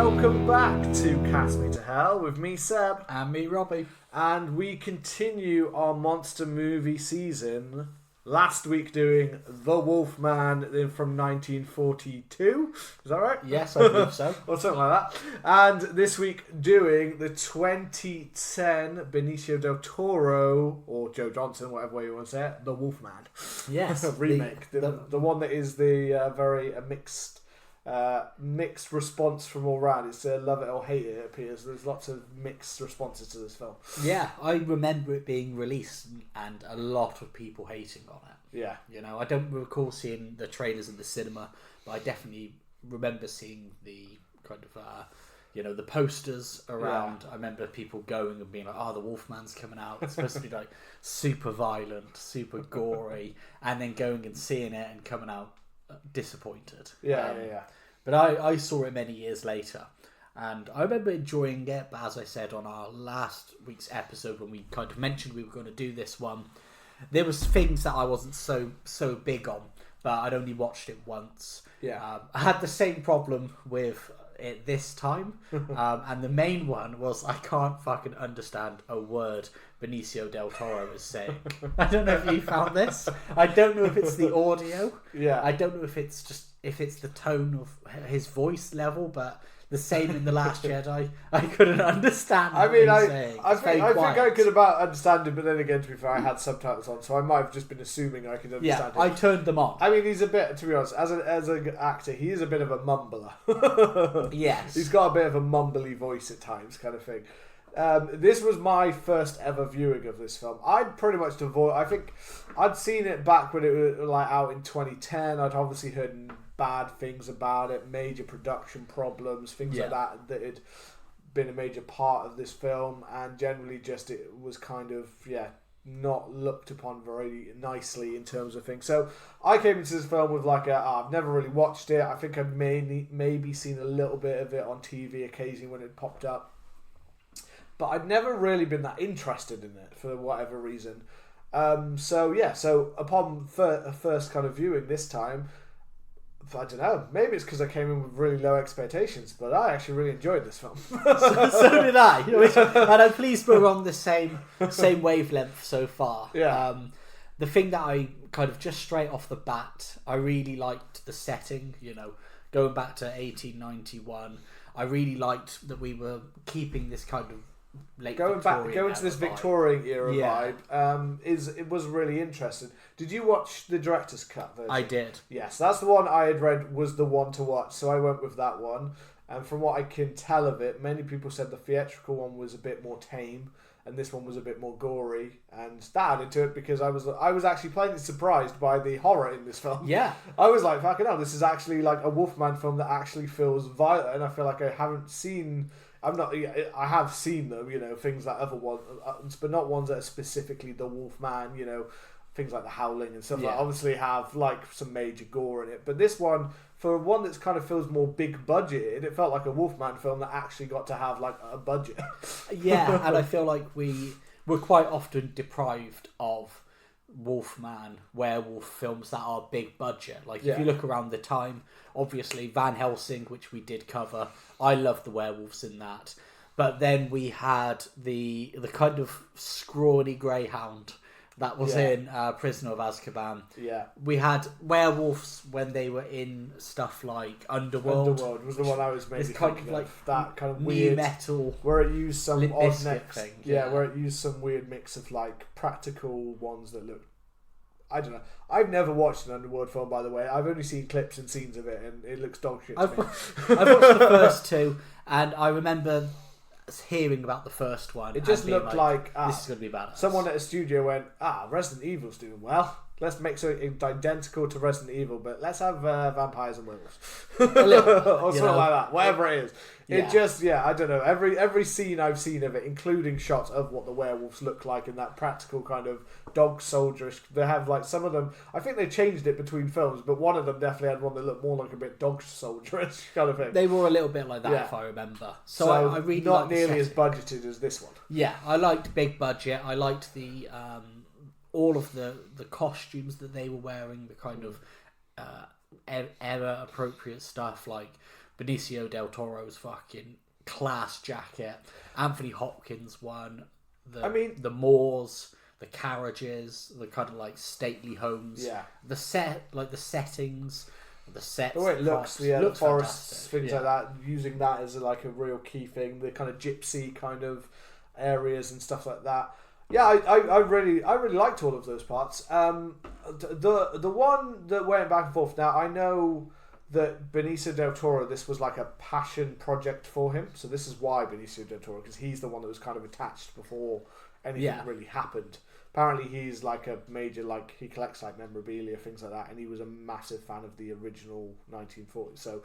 welcome back to Cast Me to Hell with me, Seb. And me, Robbie. And we continue our monster movie season. Last week doing The Wolfman from 1942. Is that right? Yes, I believe so. Or something like that. And this week doing the 2010 Benicio Del Toro, or Joe Johnson, whatever way you want to say it, The Wolfman. Yes. Remake. The one that is the very mixed response from all round. It's love it or hate it, it appears. There's lots of mixed responses to this film. Yeah, I remember it being released and a lot of people hating on it. Yeah. You know, I don't recall seeing the trailers in the cinema, but I definitely remember seeing the kind of, the posters around. Yeah. I remember people going and being like, oh, the Wolfman's coming out. It's supposed to be like super violent, super gory, and then going and seeing it and coming out disappointed. Yeah. But I saw it many years later, and I remember enjoying it. But as I said on our last week's episode, when we kind of mentioned we were going to do this one, there was things that I wasn't so big on, but I'd only watched it once. Yeah, I had the same problem with it this time, and the main one was I can't fucking understand a word Benicio Del Toro is saying. I don't know if you found this. I don't know if it's the audio. Yeah. I don't know if it's the tone of his voice level, but the same in The Last Jedi. I couldn't understand what he was saying. I think I could about understand him, but then again, to be fair, I had subtitles on, so I might have just been assuming I could understand him. I turned them on. I mean, he's a bit, to be honest, as an actor, he is a bit of a mumbler. Yes. He's got a bit of a mumbly voice at times, kind of thing. This was my first ever viewing of this film. I'd pretty much I think I'd seen it back when it was like out in 2010. I'd obviously heard bad things about it, major production problems, things like that had been a major part of this film, and generally just it was kind of not looked upon very nicely in terms of things. So I came into this film with I've never really watched it. I think I'd maybe seen a little bit of it on TV occasionally when it popped up, but I'd never really been that interested in it for whatever reason. So upon first kind of viewing this time, I don't know, maybe it's because I came in with really low expectations, but I actually really enjoyed this film. so did I. And I'm pleased we're on the same wavelength so far. Yeah. The thing that I kind of just straight off the bat, I really liked the setting, going back to 1891. I really liked that we were keeping this kind of going to this Victorian era vibe. It was really interesting. Did you watch the director's cut version? I did. Yes, that's the one I had read was the one to watch, so I went with that one. And from what I can tell of it, many people said the theatrical one was a bit more tame, and this one was a bit more gory, and that added to it because I was actually pleasantly surprised by the horror in this film. Yeah, I was like, fucking hell, this is actually like a Wolfman film that actually feels violent, and I feel like I haven't seen. I have seen them, things like other ones, but not ones that are specifically the Wolfman, things like the Howling and stuff like that obviously have like some major gore in it. But this one, for one that's kind of feels more big budgeted, it felt like a Wolfman film that actually got to have like a budget. Yeah, and I feel like we're quite often deprived of Wolfman, werewolf films that are big budget. Like if you look around the time, obviously Van Helsing, which we did cover, I love the werewolves in that. But then we had the kind of scrawny greyhound that was in Prisoner of Azkaban. Yeah. We had werewolves when they were in stuff like Underworld. Underworld was the one I was maybe thinking like of. That kind of weird metal where it used some odd mix. Thing, where it used some weird mix of like practical ones that look. I don't know. I've never watched an Underworld film, by the way. I've only seen clips and scenes of it, and it looks dog shit to me. I've watched the first two, and I remember hearing about the first one. It just looked like this is going to be bad. Someone at a studio went, Resident Evil's doing well. Let's make something identical to Resident Evil, but let's have vampires and werewolves. Or something like that. Whatever it is. It just, I don't know. Every scene I've seen of it, including shots of what the werewolves look like in that practical kind of dog soldierish. They have like some of them, I think they changed it between films, but one of them definitely had one that looked more like a bit dog soldierish kind of thing. They were a little bit like that, if I remember. So I really not nearly as budgeted as this one. Yeah, I liked big budget. I liked the all of the costumes that they were wearing, the kind of era appropriate stuff like Benicio Del Toro's fucking class jacket. Anthony Hopkins won. The moors, the carriages, the kind of like stately homes. Yeah. The settings, the sets. The way it looks, the looks forests, fantastic. things like that. Using that as like a real key thing. The kind of gypsy kind of areas and stuff like that. Yeah, I really liked all of those parts. The one that went back and forth. Now I know that Benicio Del Toro, this was like a passion project for him. So this is why Benicio Del Toro, because he's the one that was kind of attached before anything really happened. Apparently he's like a major, like he collects like memorabilia, things like that, and he was a massive fan of the original 1940s. So,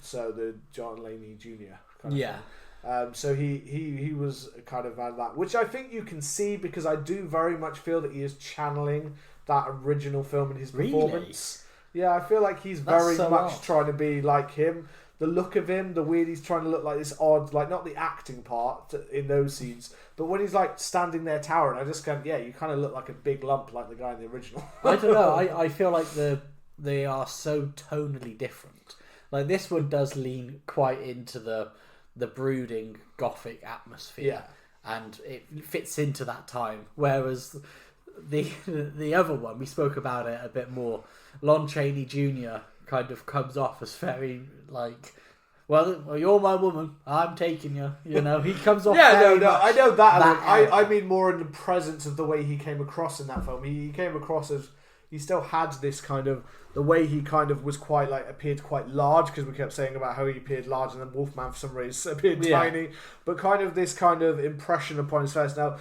so the John Laney Jr. kind of thing. So he was kind of at that, which I think you can see because I do very much feel that he is channeling that original film in his performance. Yeah, I feel like he's very much trying to be like him. The look of him, the weird, he's trying to look like this odd, like not the acting part in those scenes, but when he's like standing there towering, I just go, yeah, you kind of look like a big lump like the guy in the original. I don't know. I feel like they are so tonally different. Like this one does lean quite into the brooding gothic atmosphere, and it fits into that time. Whereas the other one, we spoke about it a bit more. Lon Chaney Jr. kind of comes off as very like, well, you're my woman, I'm taking you. You know, he comes off. I know that. I mean more in the presence of the way he came across in that film. He came across as he still had this kind of the way he kind of was quite like appeared quite large because we kept saying about how he appeared large and then Wolfman for some reason appeared tiny, but kind of this kind of impression upon his face. Now,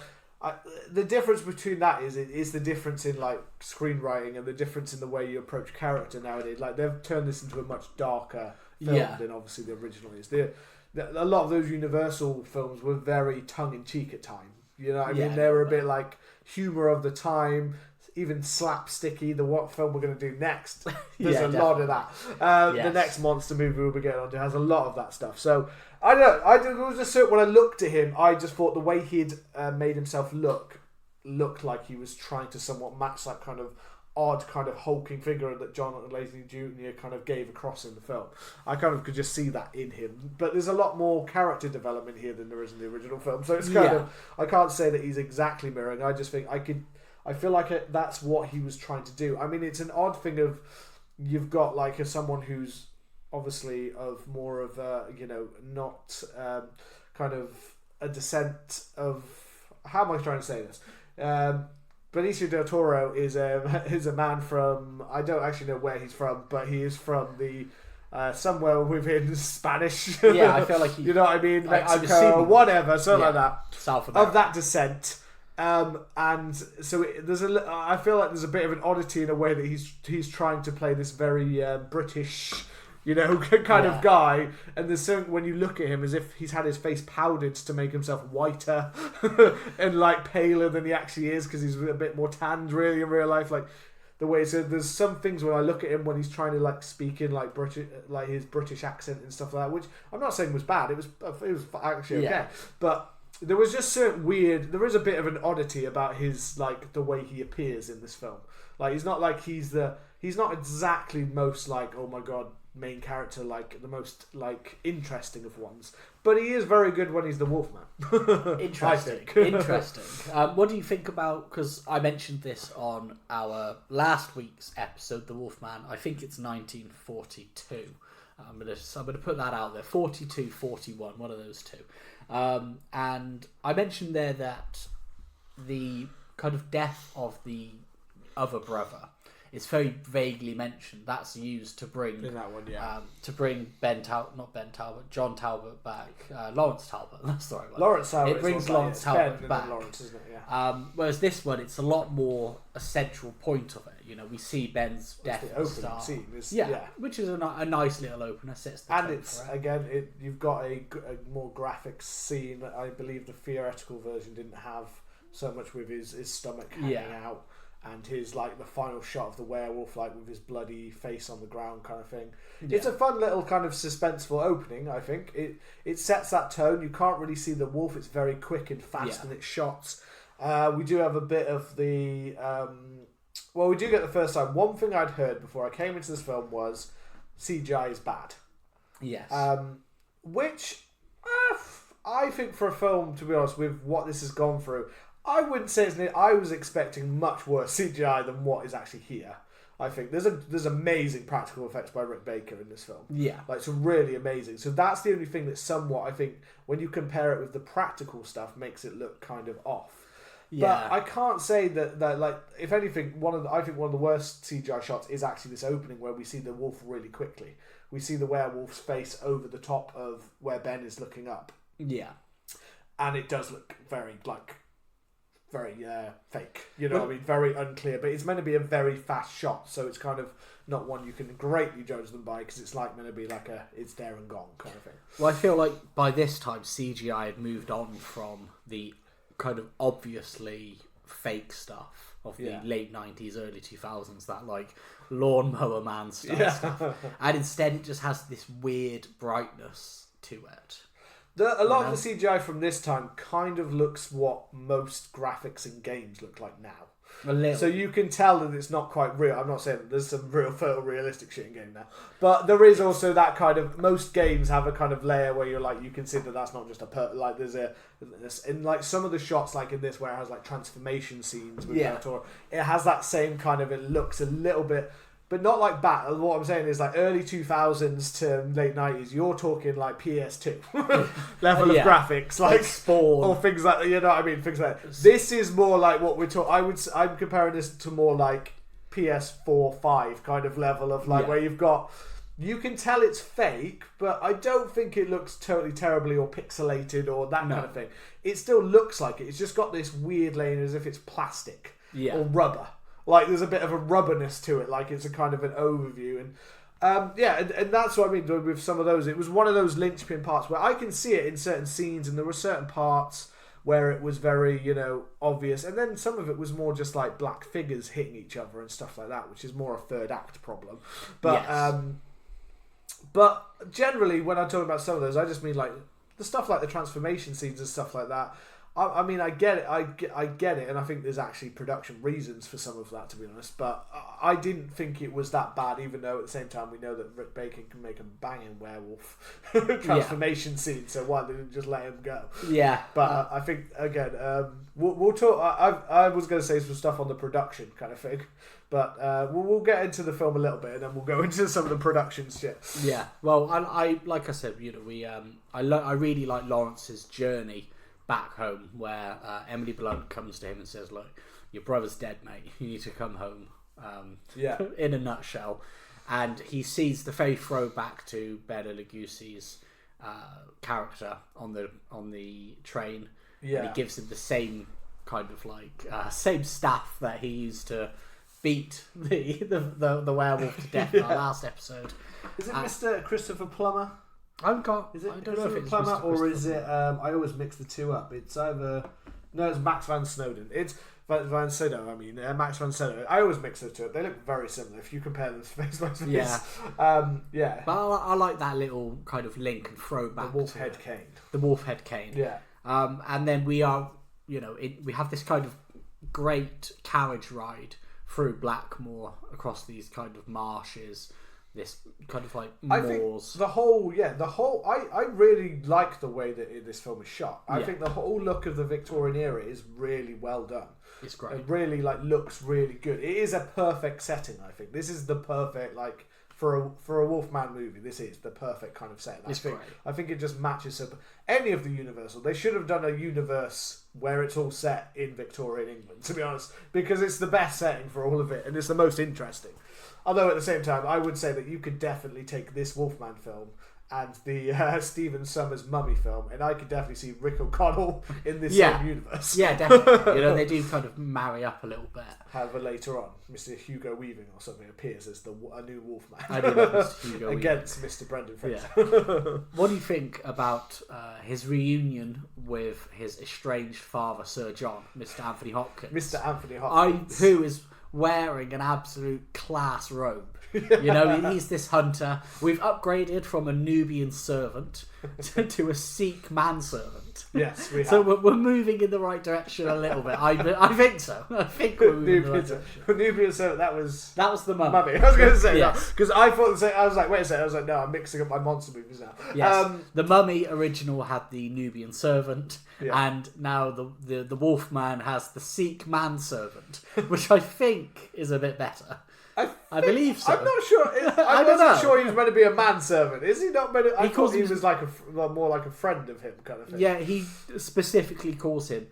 the difference between that is the difference in like screenwriting and the difference in the way you approach character nowadays. Like they've turned this into a much darker film than obviously the original is. A lot of those Universal films were very tongue in cheek at times. You know what I mean? They were a bit like humour of the time, even slapsticky. What film we're going to do next? There's a lot of that. The next monster movie we'll be getting onto has a lot of that stuff. So I don't know. It was just when I looked at him, I just thought the way he'd made himself looked like he was trying to somewhat match that kind of odd kind of hulking figure that John Laney Jr. kind of gave across in the film. I kind of could just see that in him. But there's a lot more character development here than there is in the original film. So it's kind of, I can't say that he's exactly mirroring. I just think I feel like that's what he was trying to do. I mean, it's an odd thing of you've got like someone who's obviously of more of a, not kind of a descent of, how am I trying to say this? Benicio Del Toro is a man from, I don't actually know where he's from, but he is from the somewhere within Spanish. Yeah, I feel like you know what I mean, Mexico, whatever, something like that. South America. Of that descent. And so I feel like there's a bit of an oddity in a way that he's trying to play this very British, kind of guy. And there's something when you look at him as if he's had his face powdered to make himself whiter and like paler than he actually is because he's a bit more tanned really in real life. Like the way there's some things when I look at him when he's trying to like speak in like British, like his British accent and stuff like that, which I'm not saying was bad. It was actually okay, but. There was just certain weird. There is a bit of an oddity about his like the way he appears in this film. Like he's not like he's not exactly most like oh my god main character like the most like interesting of ones. But he is very good when he's the Wolfman. Interesting. Interesting. What do you think about? Because I mentioned this on our last week's episode, the Wolfman. I think it's 1942. I'm gonna put that out there. 42, 41, one of those two. And I mentioned there that the kind of death of the other brother is very vaguely mentioned. That's used to bring in that one, John Talbot back. Lawrence Talbot. That's the right one. Lawrence Talbot. It brings Lawrence Talbot back. Lawrence, isn't it? Whereas this one, it's a lot more a central point of it. We see Ben's death at the opening scene. Which is a nice little opener. Sets the and it's again, you've got a more graphic scene. I believe the theoretical version didn't have so much with his stomach hanging out. And his like the final shot of the werewolf, like with his bloody face on the ground, kind of thing. Yeah. It's a fun little kind of suspenseful opening. I think it sets that tone. You can't really see the wolf; it's very quick and fast in its shots. We do have a bit of the. We do get the first time. One thing I'd heard before I came into this film was CGI is bad. Yes. Which I think for a film, to be honest, with what this has gone through, I wouldn't say I was expecting much worse CGI than what is actually here. I think there's amazing practical effects by Rick Baker in this film. Yeah. Like, it's really amazing. So that's the only thing that somewhat, I think, when you compare it with the practical stuff, makes it look kind of off. Yeah. But I can't say that like, if anything, I think one of the worst CGI shots is actually this opening where we see the wolf really quickly. We see the werewolf's face over the top of where Ben is looking up. Yeah. And it does look very fake, you know what I mean? Very unclear, but it's meant to be a very fast shot, so it's kind of not one you can greatly judge them by, because it's like meant to be like it's there and gone kind of thing. Well, I feel like by this time CGI had moved on from the kind of obviously fake stuff of the late 90s, early 2000s, that like lawnmower man stuff. And instead it just has this weird brightness to it. A lot of the CGI from this time kind of looks what most graphics in games look like now. A little. So you can tell that it's not quite real. I'm not saying that there's some real photorealistic shit in game now, but there is also that kind of, most games have a kind of layer where you're like, you can see that that's not just like there's in like some of the shots like in this where it has like transformation scenes with Del Toro, it has that same kind of, it looks a little bit. But not like that. What I'm saying is like early 2000s to late 90s, you're talking like PS2 level of graphics, like Spawn. Or things like that, you know what I mean? Things like that. This is more like what we're talking, I'm comparing this to more like PS4, 5 kind of level of like where you've got, you can tell it's fake, but I don't think it looks totally terribly or pixelated or that kind of thing. It still looks like it. It's just got this weird layering as if it's plastic or rubber. Like, there's a bit of a rubberness to it, like it's a kind of an overview. And and that's what I mean with some of those. It was one of those linchpin parts where I can see it in certain scenes, and there were certain parts where it was very, obvious. And then some of it was more just like black figures hitting each other and stuff like that, which is more a third act problem. But but generally, when I'm talking about some of those, I just mean like the stuff like the transformation scenes and stuff like that. I mean, I get it. I get it, and I think there's actually production reasons for some of that, to be honest. But I didn't think it was that bad, even though at the same time we know that Rick Baker can make a banging werewolf transformation scene. So why they didn't just let him go? Yeah. But I think again, we'll talk. I was going to say some stuff on the production kind of thing, but we'll get into the film a little bit, and then we'll go into some of the production shit. Yeah. Well, I like I said, I really like Lawrence's journey back home, where Emily Blunt comes to him and says, look, your brother's dead, mate, you need to come home, in a nutshell. And he sees the very throwback to Bela Lugosi's character on the train, and he gives him the same kind of like same staff that he used to beat the werewolf to death in our last episode. Is it Mr. Christopher Plummer? Is it? I don't know if it's Plummer or is it? I always mix the two up. It's either it's Max Van Snowden. It's Van Sydow. I mean, Max Van Sydow. I always mix the two up. They look very similar if you compare them face by face. Yeah. But I like that little kind of link and throwback. The wolf head cane. The wolf head cane. Yeah. And then we are, we have this kind of great carriage ride through Blackmoor across these kind of marshes. This kind of like moors. I really like the way that this film is shot. I think the whole look of the Victorian era is really well done. It's great. It really looks really good. It is a perfect setting. I think this is the perfect for a Wolfman movie. This is the perfect kind of setting. I think it just matches up any of the Universal. They should have done a universe where it's all set in Victorian England, to be honest, because it's the best setting for all of it and it's the most interesting. Although at the same time, I would say that you could definitely take this Wolfman film and the Stephen Sommers Mummy film, and I could definitely see Rick O'Connell in this same universe. Yeah, definitely. They do kind of marry up a little bit. However, later on, Mr. Hugo Weaving or something appears as a new Wolfman. I do love Mr. Hugo against Mr. Brendan Fraser. Yeah. What do you think about his reunion with his estranged father, Sir John, Mr. Anthony Hopkins? Mr. Anthony Hopkins. Who is wearing an absolute class robe. You know, he's this hunter. We've upgraded from a Nubian servant to a Sikh manservant. Yes, we have. So we're moving in the right direction a little bit. I think so. I think we're moving in the right direction. Nubian servant, that was the mummy. I was going to say yes. because I thought the same. I was like, wait a second. I was like, no, I'm mixing up my monster movies now. Yes, the Mummy original had the Nubian servant, and now the Wolfman has the Sikh manservant, which I think is a bit better. I believe so. I'm not sure. I wasn't sure he was meant to be a manservant. Is he not meant to? I thought he was like more like a friend of him kind of thing. Yeah, he specifically calls him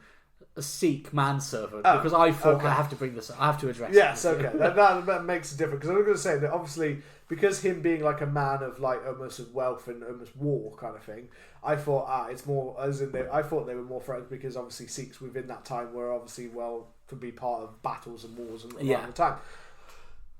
a Sikh manservant because I thought I have to bring this up. I have to address yes, it. okay. that makes a difference. Because I was going to say that obviously because him being like a man of like almost of wealth and almost war kind of thing, I thought it's more as in I thought they were more friends because obviously Sikhs within that time were obviously could be part of battles and wars and around the time.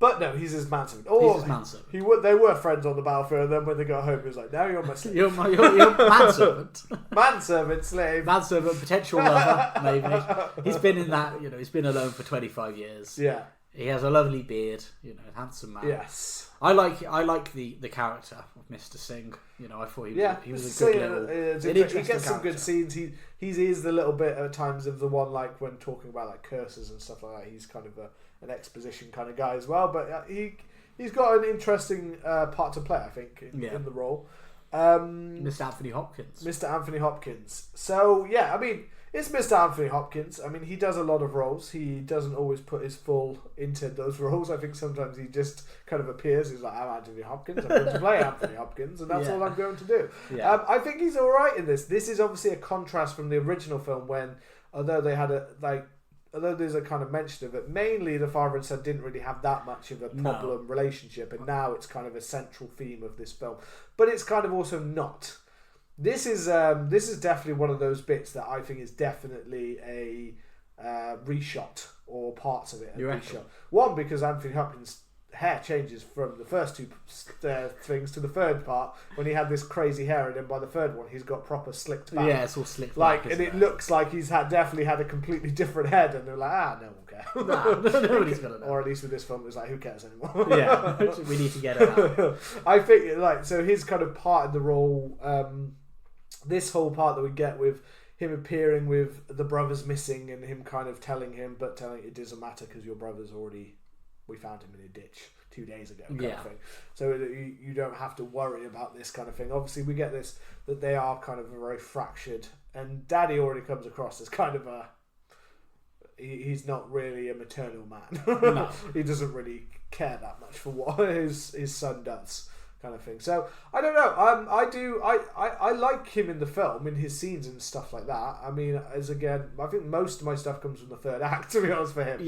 But no, he's his manservant. He's his manservant. They were friends on the battlefield, and then when they got home, he was like, "Now you're my slave. You're manservant. Manservant, slave. Manservant, potential lover, maybe. He's been in that, he's been alone for 25 years. Yeah. He has a lovely beard, handsome man. Yes. I like the character of Mr. Singh. I thought he was a good little. He gets some good scenes. He is the little bit at times of the one like when talking about like curses and stuff like that. He's kind of an exposition kind of guy as well, but he's got an interesting part to play, I think, in the role. Mr. Anthony Hopkins. Mr. Anthony Hopkins. So yeah, I mean, it's Mr. Anthony Hopkins. I mean, he does a lot of roles. He doesn't always put his full into those roles. I think sometimes he just kind of appears. He's like, I'm Anthony Hopkins. I'm going to play Anthony Hopkins, and that's all I'm going to do. Yeah. I think he's all right in this. This is obviously a contrast from the original film when, although there's a kind of mention of it, mainly the father and son didn't really have that much of a problem relationship, and now it's kind of a central theme of this film. But it's kind of also not. This is definitely one of those bits that I think is definitely a reshot, or parts of it a reshot. One, because Anthony Hopkins' hair changes from the first two things to the third part when he had this crazy hair, and then by the third one he's got proper slicked back. Yeah, it's all slicked back. And it looks like he's definitely had a completely different head, and they're like, no one cares. Nobody's gonna know. Or at least with this film, it's like, who cares anymore? Yeah, we need to get it out. I think so his kind of part in the role, this whole part that we get with him appearing with the brothers missing and him kind of telling it doesn't matter because your brother's already. We found him in a ditch 2 days ago, kind of thing. So you don't have to worry about this kind of thing. Obviously, we get this, that they are kind of very fractured. And Daddy already comes across as kind of he's not really a maternal man. No. He doesn't really care that much for what his son does, kind of thing. So, I don't know. I like him in the film, in his scenes and stuff like that. I mean, I think most of my stuff comes from the third act, to be honest, for him.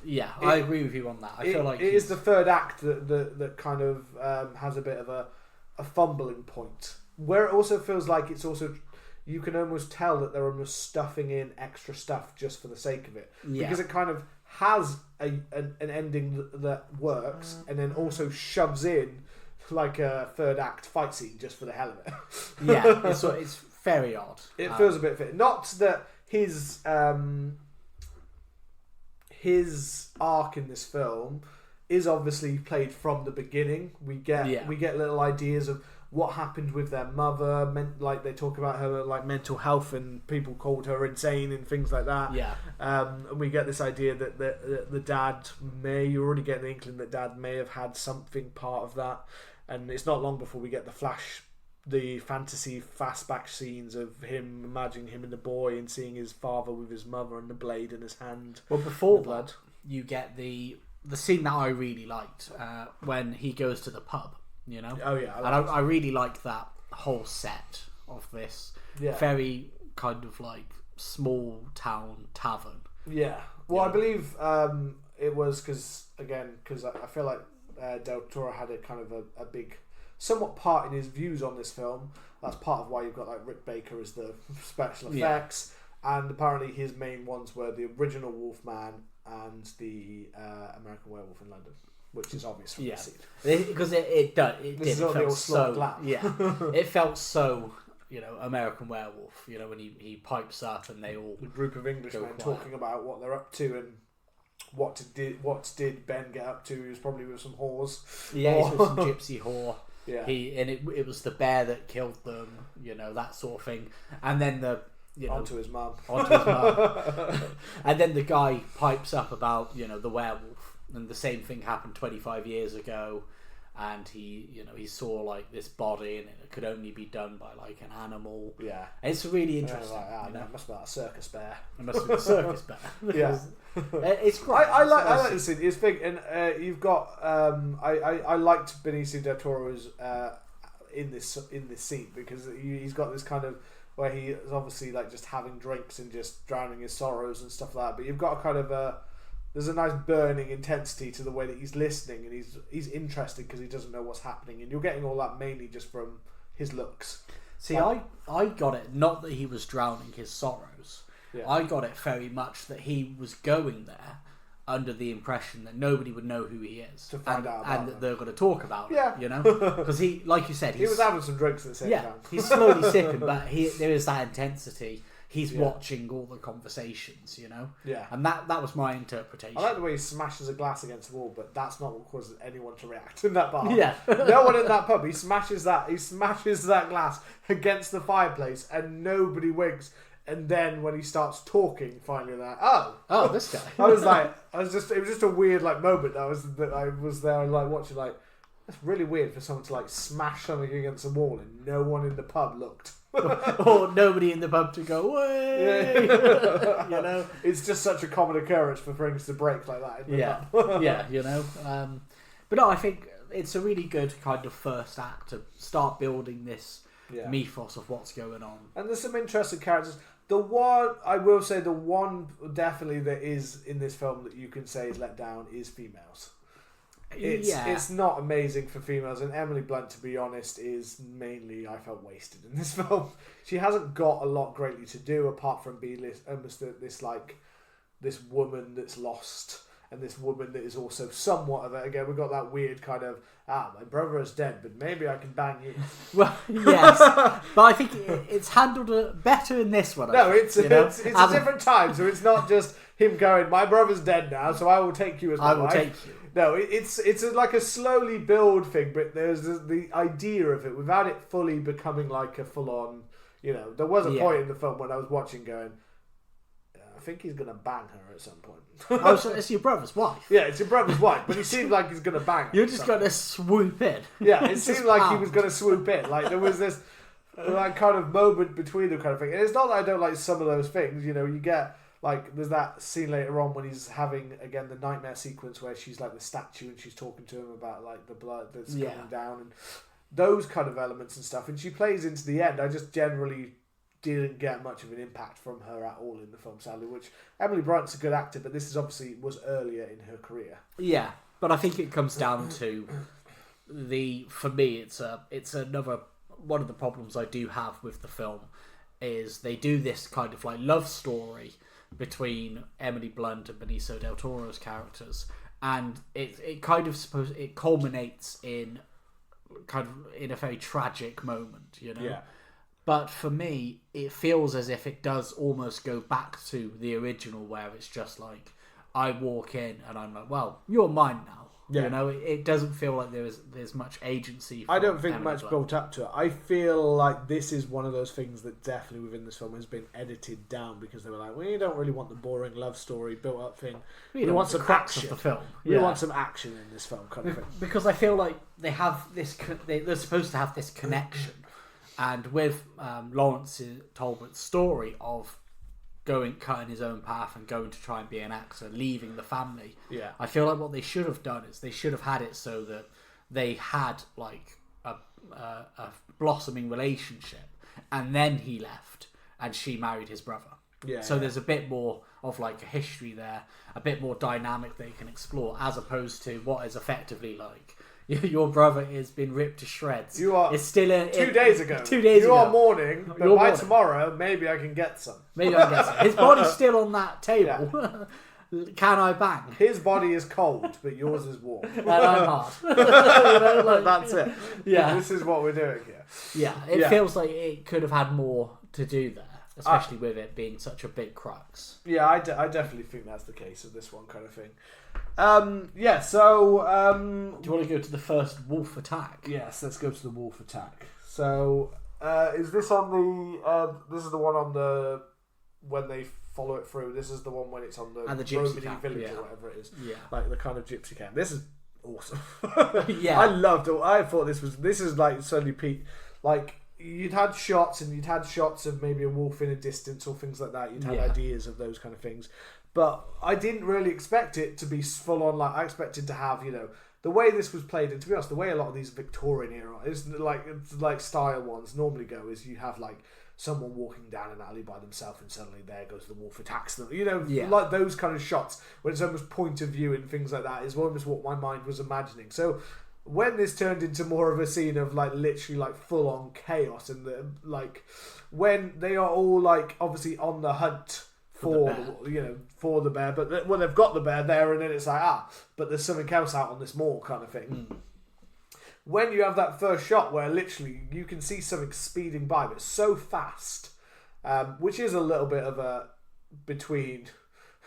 Yeah, I agree with you on that. I feel like it is the third act that kind of has a bit of a fumbling point, where it also feels like it's also, you can almost tell that they're almost stuffing in extra stuff just for the sake of it, because it kind of has an ending that works, and then also shoves in like a third act fight scene just for the hell of it. Yeah, it's very odd. It feels a bit fit. Not that his arc in this film is obviously played from the beginning. We get little ideas of what happened with their mother. Like they talk about her like mental health, and people called her insane and things like that. Yeah. And we get this idea that the dad you already get the inkling that Dad may have had something part of that. And it's not long before we get the fantasy fastback scenes of him imagining him and the boy and seeing his father with his mother and the blade in his hand. Well, before that, you get the scene that I really liked when he goes to the pub. Oh yeah, I really like that whole set of this very kind of like small town tavern. Yeah. Well, I believe it was because I feel like Del Toro had a kind of a big, somewhat part in his views on this film. That's part of why you've got like Rick Baker as the special effects, and apparently his main ones were the original Wolfman and the American Werewolf in London, which is obvious from the scene. Because it felt so it felt so American Werewolf. When he pipes up and they all a group of Englishmen talking about what they're up to and what did Ben get up to? He was probably with some whores. Yeah, he's with some gypsy whore. Yeah. It was the bear that killed them, that sort of thing. And then onto his mum. And then the guy pipes up about, the werewolf. And the same thing happened 25 years ago. And he saw like this body, and it could only be done by like an animal. Yeah, it's really interesting. It must be like a circus bear. It must be a circus bear. Yeah, it's great. I like the scene. It's big, and you've got. I liked Benicio Del Toro's in this scene because he's got this kind of where he is obviously like just having drinks and just drowning his sorrows and stuff like that. But you've got a kind of there's a nice burning intensity to the way that he's listening, and he's interested because he doesn't know what's happening, and you're getting all that mainly just from his looks. See, I got it, not that he was drowning his sorrows. Yeah. I got it very much that he was going there under the impression that nobody would know who he is. To find out about and that they're going to talk about it, Because he, like you said... he was having some drinks at the same time. He's slowly sipping, but there is that intensity. He's watching all the conversations, Yeah. And that was my interpretation. I like the way he smashes a glass against the wall, but that's not what causes anyone to react in that bar. Yeah. No one in that pub. He smashes that glass against the fireplace, and nobody winks. And then when he starts talking, finally, like, oh, this guy. it was just a weird like moment. I was there like watching like. That's really weird for someone to like smash something against the wall and no one in the pub looked. Or nobody in the pub to go, way! Yeah. It's just such a common occurrence for things to break like that in the pub. Yeah, But no, I think it's a really good kind of first act to start building this mythos of what's going on. And there's some interesting characters. The one definitely that is in this film that you can say is let down is females. It's not amazing for females, and Emily Blunt, to be honest, is mainly, I felt, wasted in this film. She hasn't got a lot greatly to do apart from being this woman that's lost, and this woman that is also somewhat of it. Again, we've got that weird kind of my brother is dead, but maybe I can bang you. Well, yes, but I think it's handled better in this one. It's a different time, so it's not just him going, my brother's dead now, so I will take you as my wife. I will take you. No, it's like a slowly build thing, but there's the idea of it without it fully becoming like a full on. There was a point in the film when I was watching, going, I think he's gonna bang her at some point. So it's your brother's wife. Yeah, it's your brother's wife, but he seemed like he's gonna bang her. You're just gonna swoop in. Yeah, it seemed like he was gonna swoop in. Like there was this like kind of moment between them, kind of thing. And it's not that I don't like some of those things. You get. Like, there's that scene later on when he's having, again, the nightmare sequence where she's like the statue and she's talking to him about like the blood that's coming down and those kind of elements and stuff. And she plays into the end. I just generally didn't get much of an impact from her at all in the film, sadly, which Emily Blunt's a good actor, but this is obviously was earlier in her career. Yeah, but I think it comes down to for me, it's another one of the problems I do have with the film is they do this kind of like love story between Emily Blunt and Benicio Del Toro's characters, and it culminates in a very tragic moment, Yeah. But for me, it feels as if it does almost go back to the original, where it's just like I walk in and I'm like, well, you're mine now. Yeah. It doesn't feel like there's much agency. I don't think much built up to it. I feel like this is one of those things that definitely within this film has been edited down because they were like, we don't really want the boring love story built up thing. We want some action. Of the film. We want some action in this film, kind of thing. Because I feel like they have this. They're supposed to have this connection, and with Lawrence Talbot's story of cutting his own path and going to try and be an actor, leaving the family. Yeah. I feel like what they should have done is they should have had it so that they had like a blossoming relationship, and then he left and she married his brother. Yeah. So there's a bit more of like a history there, a bit more dynamic they can explore, as opposed to what is effectively like your brother has been ripped to shreds. It's still 2 days ago. 2 days ago. You are mourning, but by tomorrow, maybe I can get some. His body's still on that table. Yeah. Can I bang? His body is cold, but yours is warm. And I'm hard. That's it. Yeah. This is what we're doing here. Yeah, it feels like it could have had more to do there. especially with it being such a big crux. Yeah, I definitely think that's the case of this one kind of thing. Yeah, so... do you want to go to the first wolf attack? Yes, let's go to the wolf attack. So, is this on the... this is the one on the... when they follow it through. This is the one when it's on the gypsy camp, village or whatever it is. Yeah. Like the kind of gypsy camp. This is awesome. Yeah. I thought this is like suddenly Pete... Like... You'd had shots of maybe a wolf in a distance or things like that. You'd had ideas of those kind of things. But I didn't really expect it to be full on. Like I expected to have, the way this was played, and to be honest, the way a lot of these Victorian era is like style ones normally go is you have like someone walking down an alley by themselves and suddenly there goes the wolf, attacks them. Like those kind of shots when it's almost point of view and things like that is almost what my mind was imagining. So when this turned into more of a scene of like literally like full on chaos and when they are all like obviously on the hunt for the bear, but they've got the bear there, and then it's like but there's something else out on this moor kind of thing. When you have that first shot where literally you can see something speeding by but so fast, which is a little bit of a between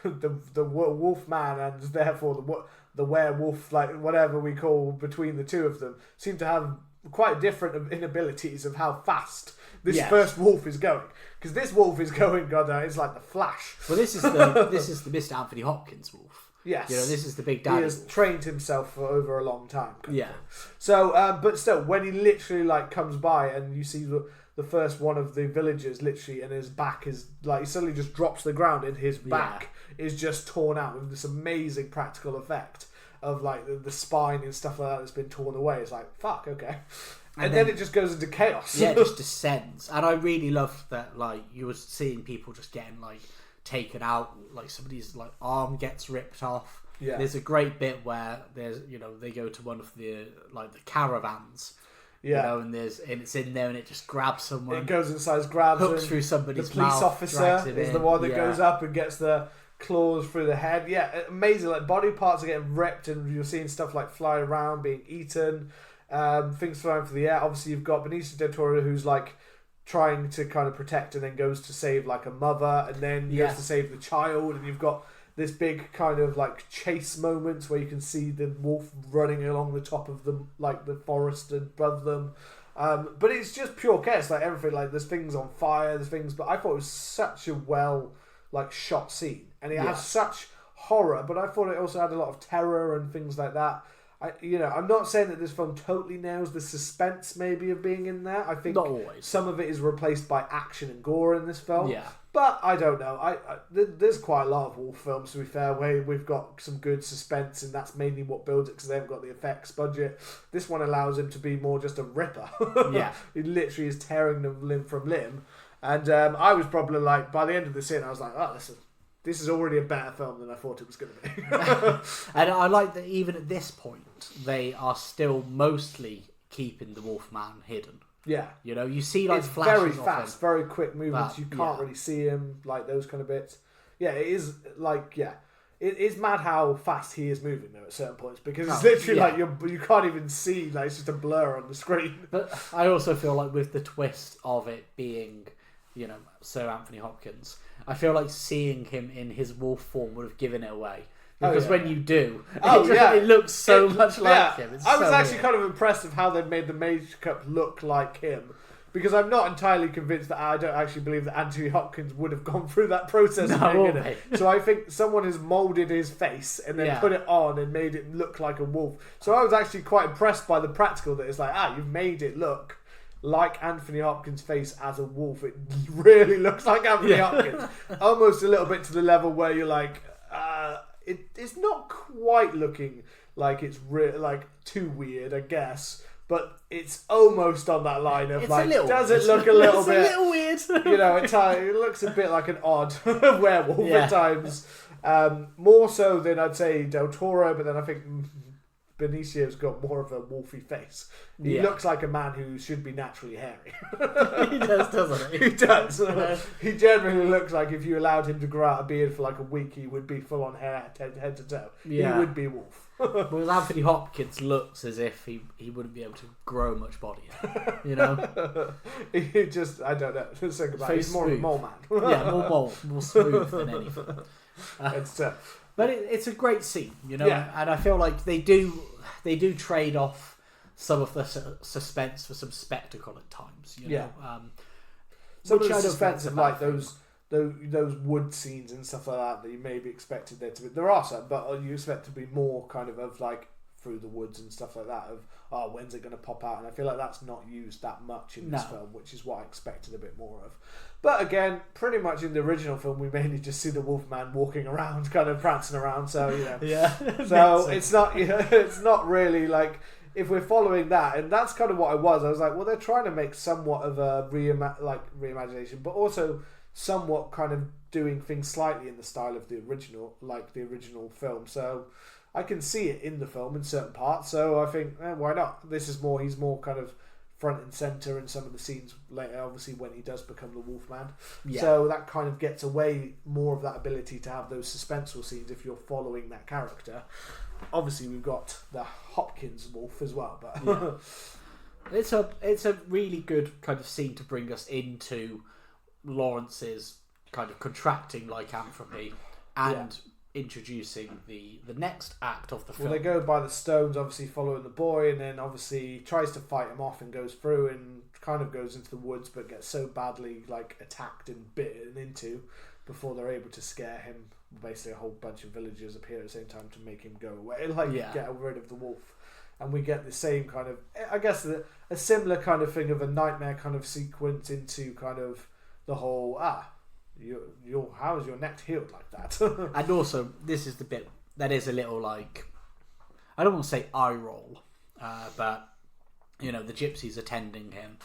the Wolfman and therefore the werewolf, like whatever we call between the two of them, seem to have quite different inabilities of how fast this first wolf is going. Because this wolf is going, it's like the Flash. Well, this is the Mr. Anthony Hopkins wolf. Yes, this is the big daddy. He has trained himself for over a long time. Yeah. So, but still, when he literally like comes by and you see the first one of the villagers literally, and his back is like he suddenly just drops to the ground, and his back is just torn out with this amazing practical effect of like the spine and stuff like that that's been torn away. It's like fuck, okay, and then it just goes into chaos. Yeah, it just descends, and I really love that. Like you were seeing people just getting like taken out, like somebody's like arm gets ripped off. Yeah, there's a great bit where there's they go to one of the like the caravans. Yeah, and it's in there, and it just grabs someone. It goes inside, grabs hooks through somebody's mouth. The police officer is the one that goes up and gets the claws through the head. Yeah, amazing. Like body parts are getting ripped, and you're seeing stuff like fly around, being eaten, things flying through the air. Obviously, you've got Benicio Del Toro, who's like trying to kind of protect, and then goes to save like a mother, and then goes to save the child, and you've got this big kind of like chase moments where you can see the wolf running along the top of the like the forest above them. But it's just pure chaos, like everything. Like there's things on fire, there's things. But I thought it was such a well like shot scene, and it has such horror. But I thought it also had a lot of terror and things like that. I'm not saying that this film totally nails the suspense maybe of being in there. I think not always. Some of it is replaced by action and gore in this film. Yeah. But I don't know. There's quite a lot of wolf films, to be fair, where we've got some good suspense, and that's mainly what builds it because they haven't got the effects budget. This one allows him to be more just a ripper. Yeah. He literally is tearing them limb from limb. And I was probably like, by the end of the scene, I was like, oh, this is already a better film than I thought it was going to be. And I like that even at this point, they are still mostly keeping the Wolfman hidden. Yeah. You see like it's flashes very of fast, him, very quick movements. but, You can't really see him, like those kind of bits. Yeah, it is like, It is mad how fast he is moving though at certain points because it's literally like you can't even see, like it's just a blur on the screen. But I also feel like with the twist of it being, Sir Anthony Hopkins, I feel like seeing him in his wolf form would have given it away. Because when you do, it looks so much like him. It's I was actually kind of impressed with how they made the makeup look like him. Because I'm not entirely convinced that I don't actually believe that Anthony Hopkins would have gone through that process of being in it. So I think someone has moulded his face and then put it on and made it look like a wolf. So I was actually quite impressed by the practical that it's like, you've made it look like Anthony Hopkins' face as a wolf. It really looks like Anthony Hopkins. Almost a little bit to the level where you're like, it's not quite looking like it's like too weird, I guess. But it's almost on that line of does it look a little bit? It's a little weird. It looks a bit like an odd werewolf at times. More so than I'd say Del Toro, but then I think Benicio's got more of a wolfy face. He looks like a man who should be naturally hairy. He does, doesn't he? He does. He generally looks like if you allowed him to grow out a beard for like a week, he would be full on hair, head to toe. Yeah. He would be a wolf. Whereas Anthony Hopkins looks as if he wouldn't be able to grow much body hair, you know? He just, I don't know. Let's think about it. He's more of a mole man. Yeah, more smooth than anything. It's tough. But it's a great scene, you know, Yeah. and I feel like they do trade off some of the suspense for some spectacle at times, you know. Some of which the I don't suspense think of is a like bad those wood scenes and stuff like that you maybe expected there to be. There are some, but you expect to be more kind of like through the woods and stuff like that. Of when's it going to pop out? And I feel like that's not used that much in this film, which is what I expected a bit more of. But again, pretty much in the original film, we mainly just see the Wolfman walking around, kind of prancing around. So you know, Yeah. so it's not it's not really like. If we're following that, and that's kind of what I was like, well, they're trying to make somewhat of a reimagination, but also somewhat kind of doing things slightly in the style of the original film. So I can see it in the film in certain parts. So I think, why not? He's more kind of front and center in some of the scenes later, obviously when he does become the Wolfman. Yeah. So that kind of gets away more of that ability to have those suspenseful scenes if you're following that character. Obviously, we've got the Hopkins wolf as well, but it's a really good kind of scene to bring us into Lawrence's kind of contracting lycanthropy and introducing the next act of the film. Well, they go by the stones, obviously following the boy, and then obviously tries to fight him off and goes through and kind of goes into the woods, but gets so badly like attacked and bitten into before they're able to scare him. Basically, a whole bunch of villagers appear at the same time to make him go away, get rid of the wolf. And we get the same kind of, I guess, a similar kind of thing of a nightmare kind of sequence into kind of the whole how is your neck healed like that? And also, this is the bit that is a little like, I don't want to say eye roll, but you know, the gypsies attending him,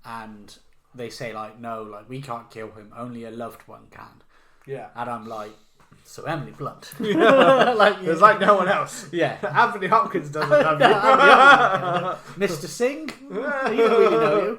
and they say like, no, like we can't kill him, only a loved one can. Yeah. And I'm like, so Emily Blunt. There's like no one else. Yeah. Anthony Hopkins doesn't have you. Mr. Singh? He don't really know you.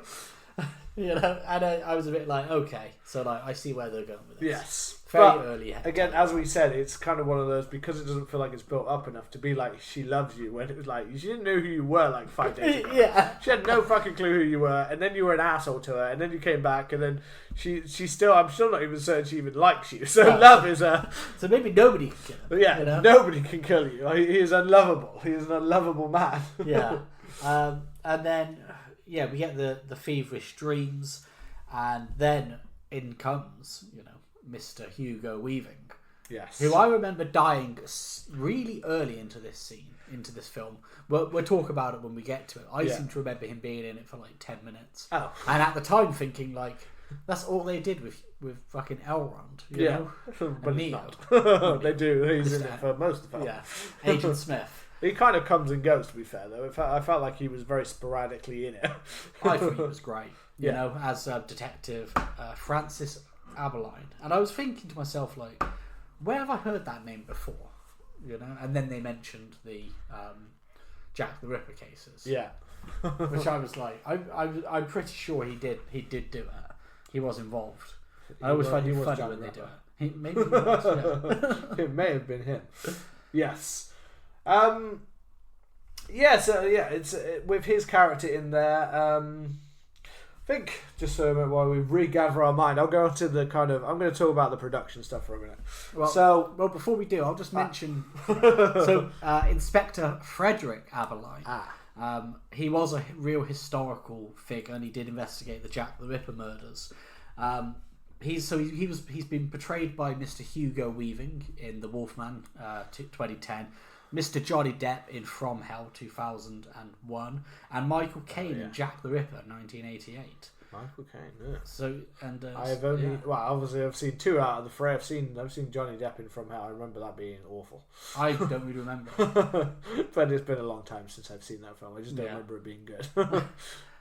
You know, and I was a bit like, okay, so like I see where they're going with this. Yes. Very early. Again, as we said, it's kind of one of those, because it doesn't feel like it's built up enough to be like she loves you, when it was like she didn't know who you were like 5 days ago. Yeah. She had no fucking clue who you were, and then you were an asshole to her, and then you came back, and then she still, I'm still not even certain she even likes you. So love is a. So maybe nobody can kill him. Yeah, you know? Nobody can kill you. He is unlovable. He is an unlovable man. Yeah. And then we get the feverish dreams, and then in comes, you know, Mr. Hugo Weaving. Yes. Who I remember dying really early into this film. We'll talk about it when we get to it. I seem to remember him being in it for like 10 minutes. Oh. And at the time thinking like, that's all they did with fucking Elrond, you know? But Neo. They do. He's in it for most of the film. Yeah. Agent Smith. He kind of comes and goes, to be fair, though. I felt like he was very sporadically in it. I thought he was great, you know, as Detective Francis Aberline. And I was thinking to myself, like, where have I heard that name before? You know, and then they mentioned the Jack the Ripper cases. Yeah. Which I was like, I'm pretty sure he did do it. He was involved. I always find it funny when they do it. Maybe he was, yeah. It may have been him. Yes. It's with his character in there. I think, just so while we regather our mind, I'll go into the kind of, I'm going to talk about the production stuff for a minute. Well, before we do, I'll just mention, Inspector Frederick Aberline, he was a real historical figure, and he did investigate the Jack the Ripper murders. He's been portrayed by Mr. Hugo Weaving in The Wolfman 2010, Mr. Johnny Depp in From Hell 2001, and Michael Caine in Jack the Ripper 1988. Michael Caine, yeah. So I have only obviously I've seen 2 out of the 3. I've seen Johnny Depp in From Hell. I remember that being awful. I don't really remember. But it's been a long time since I've seen that film. I just don't remember it being good.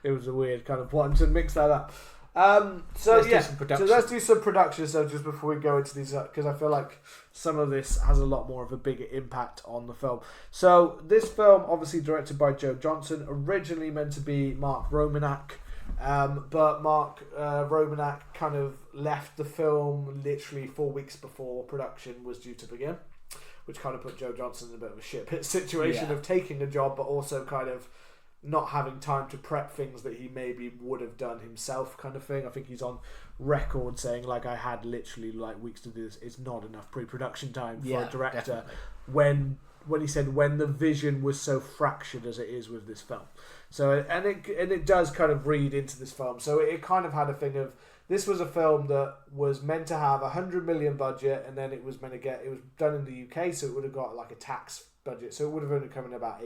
It was a weird kind of one to mix that up. So let's do some production stuff just before we go into these, because I feel like some of this has a lot more of a bigger impact on the film. So this film, obviously directed by Joe Johnston, originally meant to be Mark Romanek, but Mark Romanek kind of left the film literally 4 weeks before production was due to begin, which kind of put Joe Johnston in a bit of a shit pit situation of taking a job, but also kind of not having time to prep things that he maybe would have done himself, kind of thing. I think he's on record saying, like, I had literally like weeks to do this. It's not enough pre-production time for a director. Definitely. When he said when the vision was so fractured as it is with this film. So and it does kind of read into this film. So it kind of had a thing of, this was a film that was meant to have $100 million budget, and then it was meant to it was done in the UK, so it would have got like a tax budget, so it would have only come in about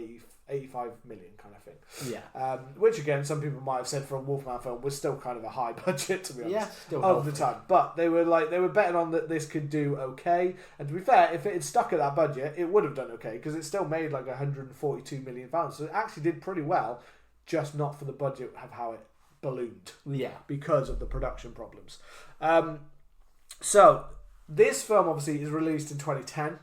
85 million kind of thing. Yeah. Which again, some people might have said for a Wolfman film was still kind of a high budget, to be honest. Yeah, still of the time. But they were betting on that this could do okay. And to be fair, if it had stuck at that budget, it would have done okay, because it still made like 142 million pounds. So it actually did pretty well, just not for the budget of how it ballooned. Yeah. Because of the production problems. So this film obviously is released in 2010.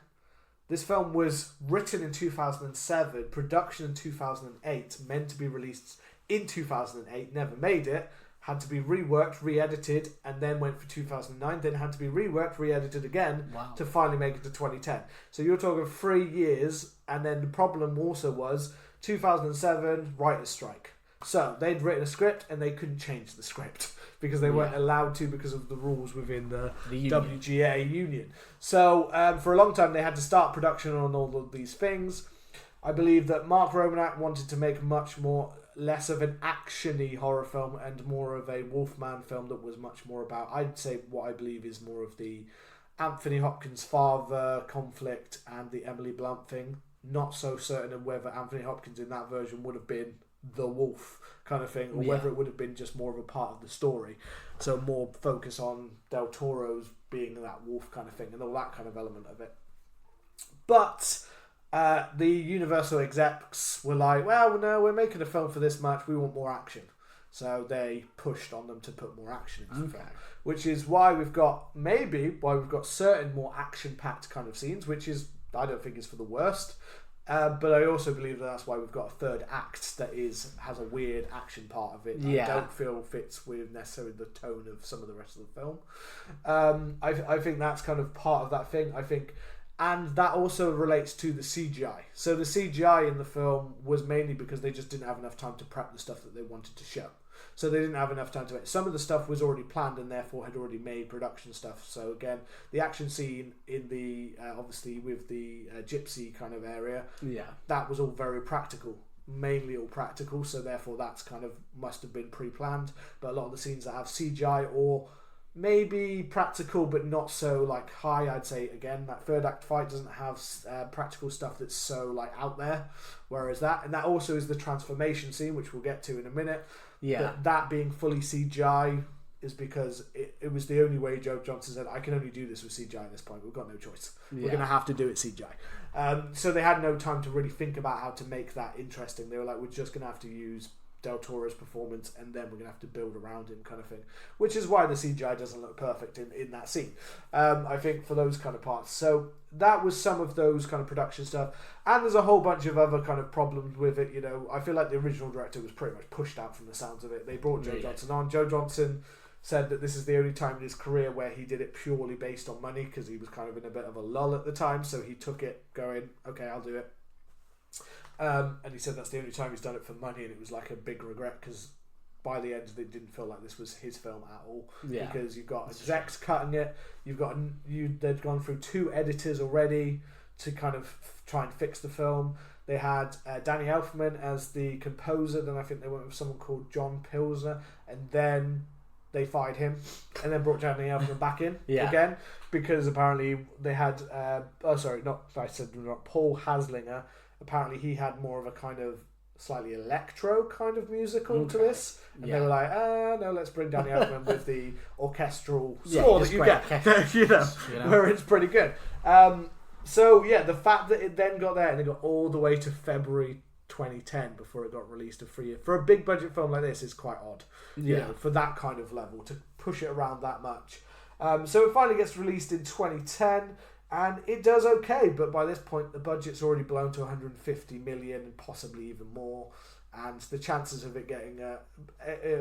This film was written in 2007, production in 2008, meant to be released in 2008, never made it, had to be reworked, re-edited, and then went for 2009, then had to be reworked, re-edited again to finally make it to 2010. So you're talking 3 years, and then the problem also was 2007, writer's strike. So they'd written a script and they couldn't change the script because they weren't allowed to because of the rules within the WGA union. So for a long time they had to start production on all of these things. I believe that Mark Romanek wanted to make much more, less of an action-y horror film and more of a Wolfman film that was much more about, I'd say what I believe is more of the Anthony Hopkins father conflict and the Emily Blunt thing. Not so certain of whether Anthony Hopkins in that version would have been the wolf kind of thing, or whether it would have been just more of a part of the story. So more focus on Del Toro's being that wolf kind of thing and all that kind of element of it. But the Universal execs were like, well, no, we're making a film for this much, we want more action. So they pushed on them to put more action into the film. Which is why we've got certain more action-packed kind of scenes, which is, I don't think is for the worst. But I also believe that's why we've got a third act that has a weird action part of it that I don't feel fits with necessarily the tone of some of the rest of the film. I think that's kind of part of that thing. I think, and that also relates to the CGI. So the CGI in the film was mainly because they just didn't have enough time to prep the stuff that they wanted to show. So they didn't have enough time to make. Some of the stuff was already planned and therefore had already made production stuff. So again, the action scene in the obviously with the gypsy kind of area, that was all very practical, mainly all practical. So therefore, that's kind of must have been pre-planned. But a lot of the scenes that have CGI or maybe practical but not so like high, I'd say again that third act fight doesn't have practical stuff that's so like out there. Whereas that also is the transformation scene, which we'll get to in a minute. But that being fully CGI is because it was the only way. Joe Johnston said, I can only do this with CGI at this point. We've got no choice. We're going to have to do it CGI. So they had no time to really think about how to make that interesting. They were like, we're just going to have to use Del Toro's performance and then we're going to have to build around him kind of thing. Which is why the CGI doesn't look perfect in that scene. I think for those kind of parts. So that was some of those kind of production stuff. And there's a whole bunch of other kind of problems with it. You know, I feel like the original director was pretty much pushed out from the sounds of it. They brought Joe Johnston on. Joe Johnston said that this is the only time in his career where he did it purely based on money because he was kind of in a bit of a lull at the time. So he took it going, okay, I'll do it. And he said that's the only time he's done it for money, and it was like a big regret because by the end it didn't feel like this was his film at all. Because you've got execs cutting it, they'd gone through 2 editors already to kind of try and fix the film. They had Danny Elfman as the composer, then I think they went with someone called John Pilsner, and then they fired him and then brought Danny Elfman back in again because apparently they had Paul Haslinger. Apparently he had more of a kind of slightly electro kind of musical to this. And they were like, no, let's bring Danny Elfman with the orchestral score that you get. Where it's pretty good. The fact that it then got there and it got all the way to February 2010 before it got released to free. For a big budget film like this, is quite odd. You know, for that kind of level to push it around that much. So it finally gets released in 2010, and it does okay. But by this point, the budget's already blown to 150 million and possibly even more. And the chances of it getting a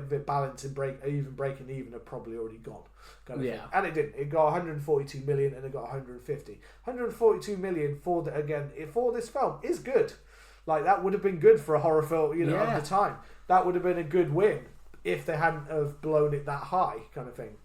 bit balanced and breaking even are probably already gone. Kind of thing. And it didn't. It got 142 million and it got 150. 142 million for this film is good. Like, that would have been good for a horror film, you know, at the time. That would have been a good win if they hadn't have blown it that high, kind of thing.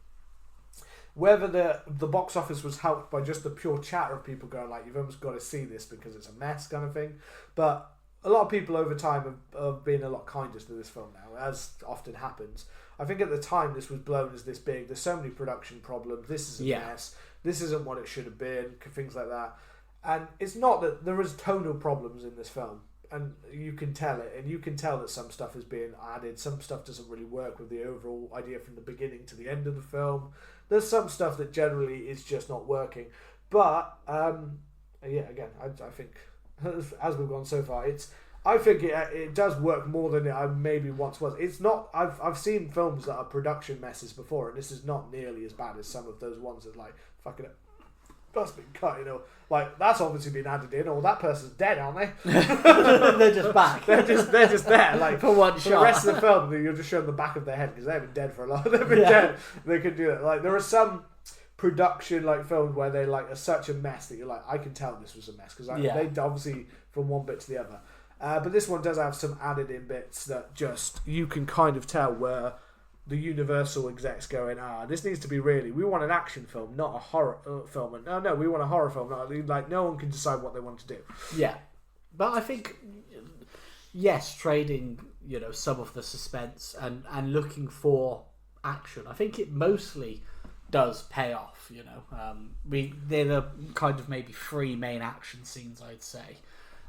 Whether the box office was helped by just the pure chatter of people going like, you've almost got to see this because it's a mess, kind of thing. But a lot of people over time have been a lot kinder to this film now, as often happens. I think at the time this was blown as this big. There's so many production problems. This is a mess. This isn't what it should have been. Things like that. And it's not that there is tonal problems in this film. And you can tell it. And you can tell that some stuff is being added. Some stuff doesn't really work with the overall idea from the beginning to the end of the film. There's some stuff that generally is just not working. But, again, I think, as we've gone so far, I think it does work more than it maybe once was. It's not. I've seen films that are production messes before, and this is not nearly as bad as some of those ones that like fucking that's been cut. You know, like that's obviously been added in, or that person's dead, aren't they? They're just back. They're just there, like for one for shot. The rest of the film, you're just showing the back of their head because they've been dead for a lot. They've been dead. They could do that. Like there are some production like films where they like are such a mess that you're like, I can tell this was a mess because they obviously from one bit to the other. But this one does have some added in bits that just you can kind of tell where the Universal execs going, this needs to be we want an action film, not a horror film. And no, we want a horror film. Like no one can decide what they want to do. Yeah, but I think yes, trading some of the suspense and looking for action. I think it mostly does pay off. They're the kind of maybe 3 main action scenes, I'd say,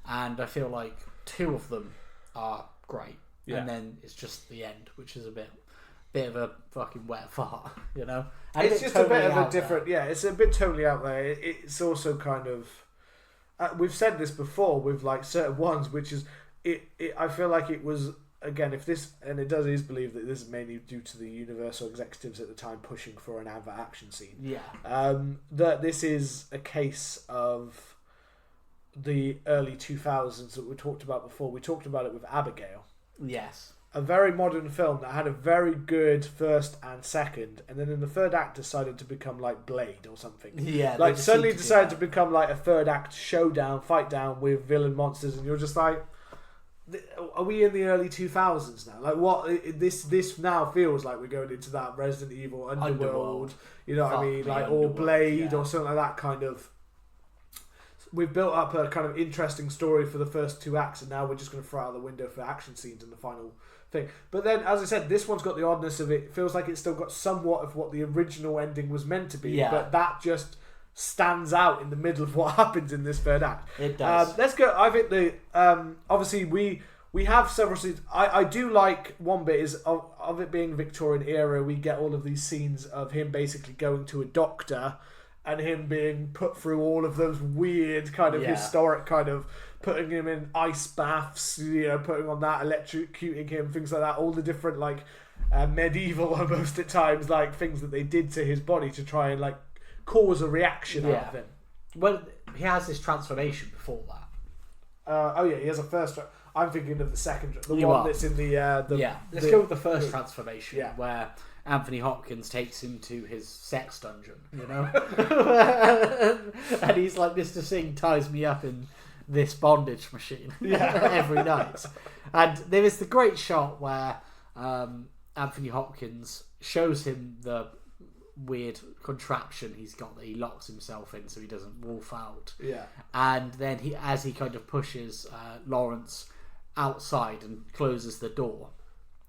and I feel like 2 of them are great, and then it's just the end, which is a bit of a fucking wet fart, And it's just a bit of a different, it's a bit totally out there. It's also kind of, we've said this before with like certain ones, which is I feel like it was. Again, if this, and it is believed that this is mainly due to the Universal executives at the time pushing for an advert action scene. Yeah. That this is a case of the early 2000s that we talked about before. We talked about it with Abigail. Yes. A very modern film that had a very good first and second, and then in the third act decided to become like Blade or something. Yeah. Like suddenly decided to become like a third act showdown, fight down with villain monsters, and you're just like, are we in the early 2000s now? Like what? This now feels like we're going into that Resident Evil Underworld. You know what I mean? Like or Blade or something like that kind of. We've built up a kind of interesting story for the first 2 acts, and now we're just going to throw out the window for action scenes in the final thing. But then, as I said, this one's got the oddness of it feels like it's still got somewhat of what the original ending was meant to be, but that just stands out in the middle of what happens in this third act. It does. Let's go. I think obviously we have several scenes. I do like one bit is of it being Victorian era. We get all of these scenes of him basically going to a doctor and him being put through all of those weird kind of historic kind of putting him in ice baths, putting on that, electrocuting him, things like that. All the different like medieval almost at times like things that they did to his body to try and like cause a reaction out of him. Well, he has this transformation before that. He has a first. I'm thinking of the second, one that's in the. Let's go with the first transformation, where Anthony Hopkins takes him to his sex dungeon, and he's like, Mr. Singh ties me up in this bondage machine every night. And there is the great shot where Anthony Hopkins shows him the weird contraption he's got that he locks himself in so he doesn't wolf out. Yeah. And then as he kind of pushes Lawrence outside and closes the door,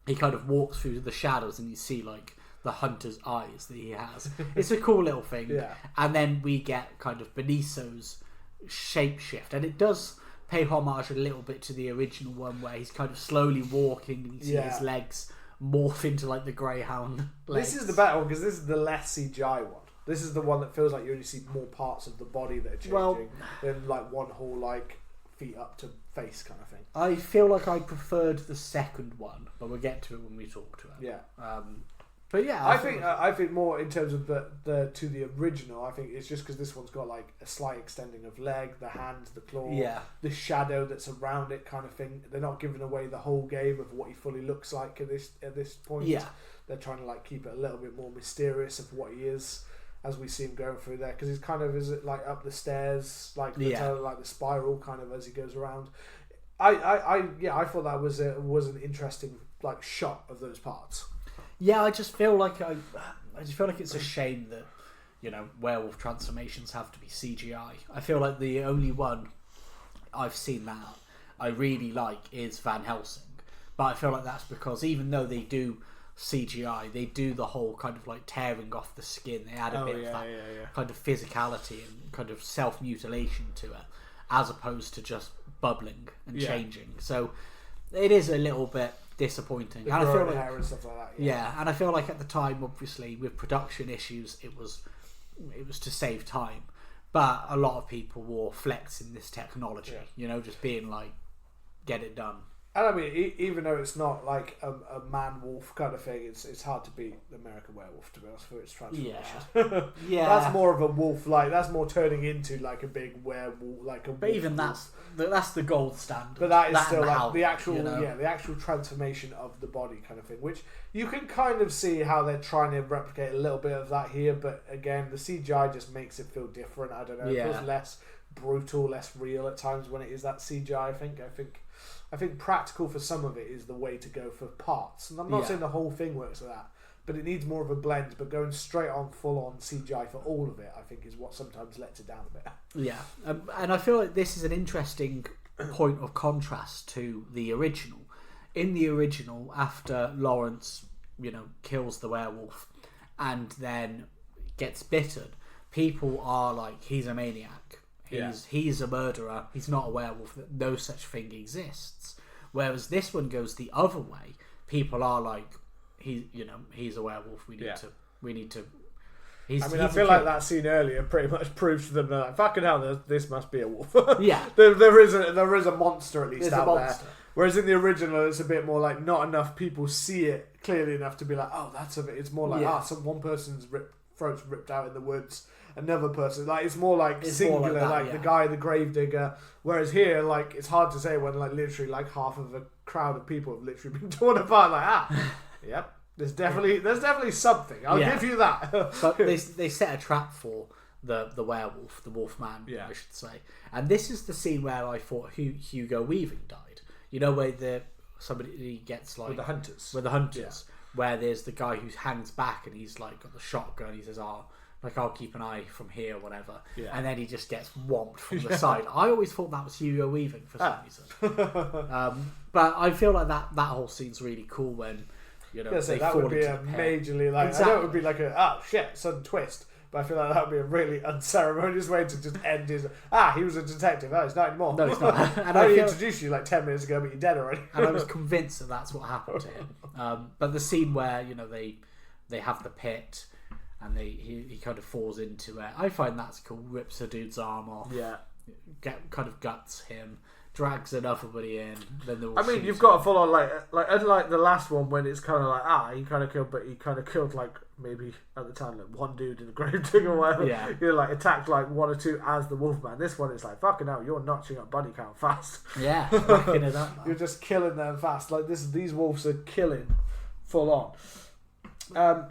he kind of walks through the shadows and you see like the hunter's eyes that he has. It's a cool little thing. Yeah. And then we get kind of Benicio's shapeshift, and it does pay homage a little bit to the original one where he's kind of slowly walking and you see his legs morph into like the greyhound legs. This is the better one because this is the less CGI one. This is the one that feels like you only see more parts of the body that are changing than like one whole like feet up to face kind of thing. I feel like I preferred the second one, but we'll get to it when we talk to it. Yeah. But yeah, I think more in terms of the original. I think it's just because this one's got like a slight extending of leg, the hand, the claw, the shadow that's around it, kind of thing. They're not giving away the whole game of what he fully looks like at this point. Yeah, they're trying to like keep it a little bit more mysterious of what he is as we see him going through there, because he's kind of like up the stairs, like the spiral kind of as he goes around. I thought that was an interesting like shot of those parts. Yeah, I just feel like it's a shame that, you know, werewolf transformations have to be CGI. I feel like the only one I've seen that I really like is Van Helsing, but I feel like that's because even though they do CGI, they do the whole kind of like tearing off the skin. They add a bit of that kind of physicality and kind of self-mutilation to it, as opposed to just bubbling and changing. So it is a little bit disappointing. And I feel like hair and stuff like that. And I feel like at the time, obviously, with production issues, it was to save time. But a lot of people were flexing this technology, you know, just being like, get it done. And I mean, even though it's not like a man-wolf kind of thing, it's hard to beat the American Werewolf, to be honest, for its transformation. Yeah. That's more of a wolf, like, that's more turning into like a big werewolf, like a wolf. But even that's the gold standard. But that is still like how, the actual, you know? the actual transformation of the body kind of thing, which you can kind of see how they're trying to replicate a little bit of that here, but again, the CGI just makes it feel different. I don't know, it feels less brutal, less real at times when it is that CGI, I think practical for some of it is the way to go for parts. And I'm not saying the whole thing works like that, but it needs more of a blend. But going straight on, full on CGI for all of it, I think is what sometimes lets it down a bit. Yeah. And I feel like this is an interesting point of contrast to the original. In the original, after Lawrence, you know, kills the werewolf and then gets bitten, people are like, he's a maniac. He's a murderer. He's not a werewolf. That no such thing exists. Whereas this one goes the other way. People are like, he's a werewolf. We need to. I feel like that scene earlier pretty much proves to them that, like, fucking hell, this must be a wolf. Yeah, there is a monster at least out there. Whereas in the original, it's a bit more like not enough people see it clearly enough to be like, oh, that's a bit. It's more like one person's throat's ripped out in the woods. Another person, like, it's more like singular, more like that, the guy, the gravedigger. Whereas here, like, it's hard to say when like literally like half of a crowd of people have literally been torn apart. Like, yep, there's definitely something. I'll give you that. But they set a trap for the werewolf, the Wolfman, I should say. And this is the scene where I thought Hugo Weaving died. You know, where somebody gets like with the hunters, where there's the guy who hangs back and he's like got the shotgun. He says, I'll keep an eye from here, whatever. Yeah. And then he just gets whomped from the side. I always thought that was Hugo Weaving for some reason. But I feel like that whole scene's really cool when, you know, they that fall would be into a majorly like, I know it would be like a sudden twist. But I feel like that would be a really unceremonious way to just end his. He was a detective. He's not anymore. No, he's not. And I only introduced you like 10 minutes ago, but you're dead already. And I was convinced that that's what happened to him. But the scene where, you know, they have the pit. And he kind of falls into it. I find that's cool. Rips a dude's arm off. Yeah. Kind of guts him. Drags another in. Then you've got a full on like unlike the last one when it's kind of like he kind of killed, but he kind of killed like maybe at the time like one dude in a gravedigger or whatever. Yeah. You know, like attacked like one or two as the Wolfman. This one is like fucking hell. You're notching up body count fast. Yeah. Racking it up. Man. You're just killing them fast. Like these wolves are killing full on.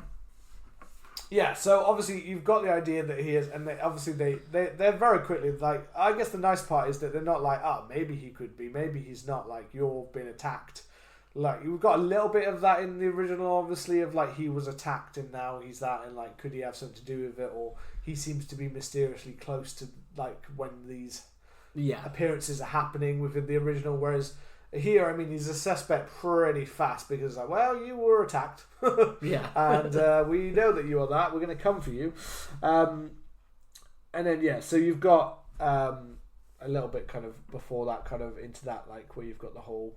Yeah, so obviously you've got the idea that he is, and they're very quickly like. I guess the nice part is that they're not like, maybe he could be, maybe he's not. Like, you're being attacked. Like, you've got a little bit of that in the original, obviously, of like he was attacked and now he's that, and like could he have something to do with it, or he seems to be mysteriously close to like when these appearances are happening within the original, whereas. Here, I mean, he's a suspect pretty fast because, like, well, you were attacked. And we know that you are that. We're going to come for you. And then, so you've got a little bit kind of before that, kind of into that, like, where you've got the whole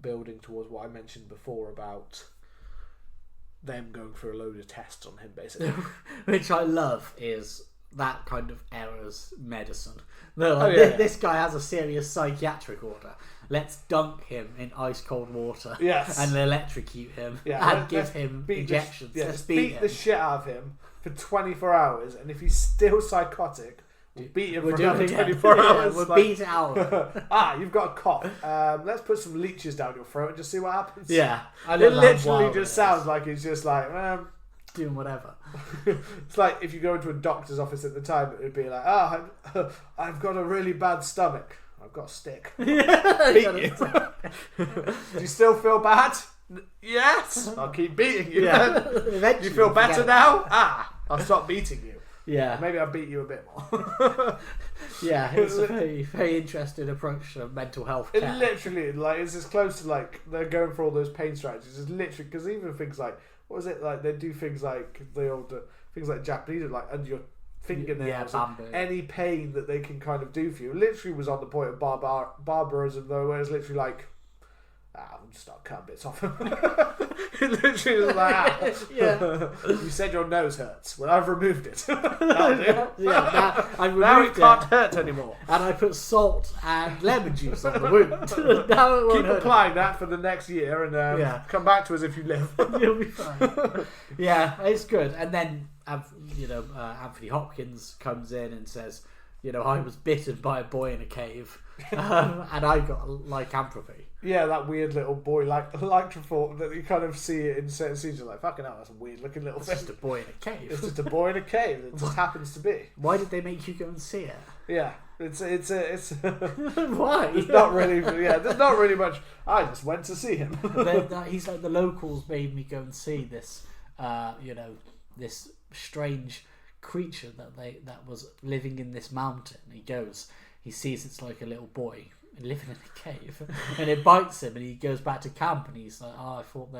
building towards what I mentioned before about them going through a load of tests on him, basically. Which I love is that kind of era's medicine. They're like, this guy has a serious psychiatric order. Let's dunk him in ice cold water. Yes. And electrocute him. Yeah. And give him injections. Let's beat the shit out of him for 24 hours, and if he's still psychotic, we'll beat him for another 24 hours. We'll beat it out. You've got a cough. Let's put some leeches down your throat and just see what happens. Yeah. It literally just sounds like it's just like... doing whatever. It's like if you go into a doctor's office at the time, it would be like, I've got a really bad stomach. I've got a stick. Beat you. Do you still feel bad? Yes. I'll keep beating you. Yeah. Do you feel better now? I'll stop beating you. Yeah. Maybe I'll beat you a bit more. Yeah, it's a very, very interesting approach to mental health care. It literally, like, it's as close to, like, they're going for all those pain strategies. It's literally, because even things like, what was it, like, they do things like, the old, things like Japanese, like, under your fingernails, any pain that they can kind of do for you. It literally was on the point of barbarism, though, where it's literally like, I'll just start cutting bits off. It literally was like, you said your nose hurts. Well, I've removed it. That'll do. Now it can't hurt anymore. And I put salt and lemon juice on the wound. Now it won't Keep applying that for the next year, and come back to us if you live. You'll be fine. Yeah, it's good. And then, Anthony Hopkins comes in and says, I was bitten by a boy in a cave, and I got lycanthropy. Yeah, that weird little boy, like lycanthrope, that you kind of see it in certain scenes. You're like, fucking hell, that's a weird looking little thing. It's just a boy in a cave. It's just a boy in a cave. It just happens to be. Why did they make you go and see it? Yeah, it's why? There's not really, there's not really much. I just went to see him. He's like, the locals made me go and see this, this strange creature that was living in this mountain. He sees it's like a little boy living in a cave, and it bites him, and he goes back to camp, and he's like, I thought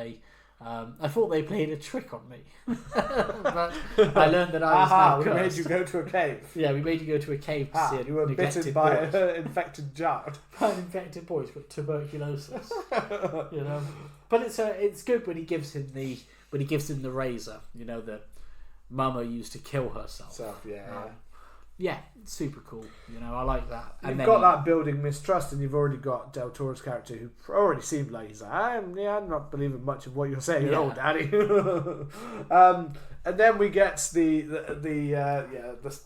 they played a trick on me. But I learned that I was now cursed. We made you go to a cave. Yeah, we made you go to a cave to see it. You were bitten by an infected child. By an infected boy who's got tuberculosis. But it's good when he gives him the razor. That Mama used to kill herself. Yeah, it's super cool. I like that. You've got that building mistrust, and you've already got Del Toro's character, who already seemed like he's like, I'm not believing much of what you're saying at all, Daddy. And then we get the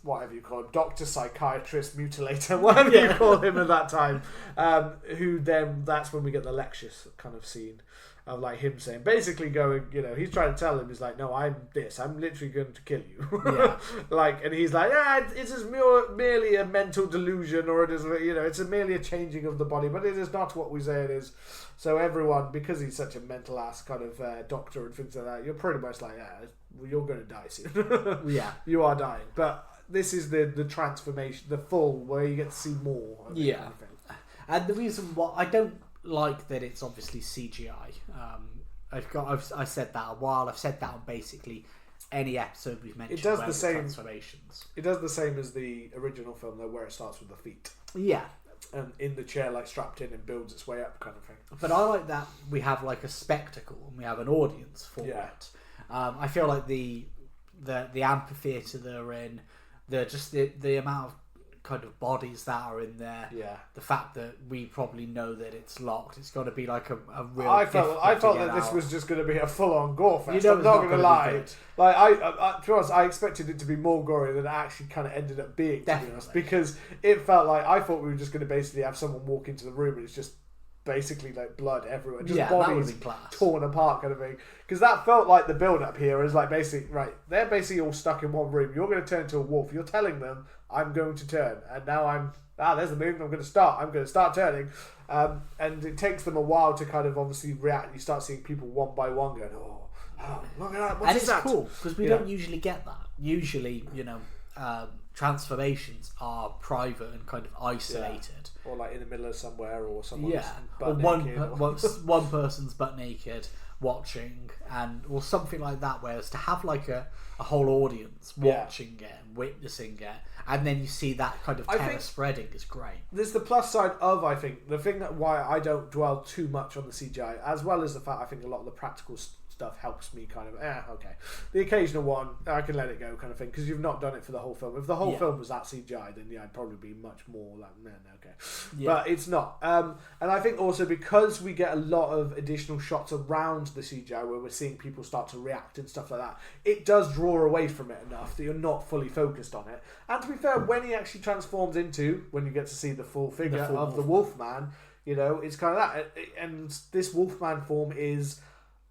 whatever you call him, doctor, psychiatrist, mutilator, whatever you call him at that time. Who then, that's when we get the lectures kind of scene. Of like him saying, basically going, he's trying to tell him, he's like, no, I'm literally going to kill you. Yeah. And he's like, it is merely a mental delusion, or it is, it's merely a changing of the body, but it is not what we say it is. So everyone, because he's such a mental ass kind of doctor and things like that, you're pretty much like, you're going to die soon. Yeah. You are dying. But this is the transformation, the full, where you get to see more. Yeah. Kind of thing. And the reason why I don't like that it's obviously CGI. I've said that a while. I've said that on basically any episode we've mentioned. It does the same transformations. It does the same as the original film, though, where it starts with the feet. Yeah, and in the chair, like strapped in, and builds its way up, kind of thing. But I like that we have like a spectacle and we have an audience for it. I feel like the amphitheatre they're in, the amount of kind of bodies that are in there. Yeah. The fact that we probably know that it's locked. It's got to be like a real. I felt that this was just going to be a full-on gore fest. I'm not going to lie. Like to be honest, I expected it to be more gory than it actually kind of ended up being. Definitely. To be honest, because it felt like I thought we were just going to basically have someone walk into the room and it's just basically like blood everywhere, just bodies torn apart, kind of thing. Because that felt like the build-up here is like basically they're basically all stuck in one room. You're going to turn into a wolf. You're telling them, I'm going to turn, and now there's the moon. I'm going to start turning, and it takes them a while to kind of obviously react. You start seeing people one by one going, oh look at that. What's that? And it's cool because we don't usually get that. Usually, transformations are private and kind of isolated, or like in the middle of somewhere, or someone's or one person's butt naked watching, or something like that. Whereas to have like a whole audience watching it and witnessing it, and then you see that kind of terror spreading is great. There's the plus side of, I think, the thing that why I don't dwell too much on the CGI, as well as the fact I think a lot of the practical stuff helps me kind of, okay. The occasional one, I can let it go kind of thing, because you've not done it for the whole film. If the whole film was that CGI, then I'd probably be much more like, okay. Yeah. But it's not. And I think also because we get a lot of additional shots around the CGI where we're seeing people start to react and stuff like that, it does draw away from it enough that you're not fully focused on it. And to be fair, when he actually transforms into, when you get to see the full figure of the Wolfman, it's kind of that. And this Wolfman form is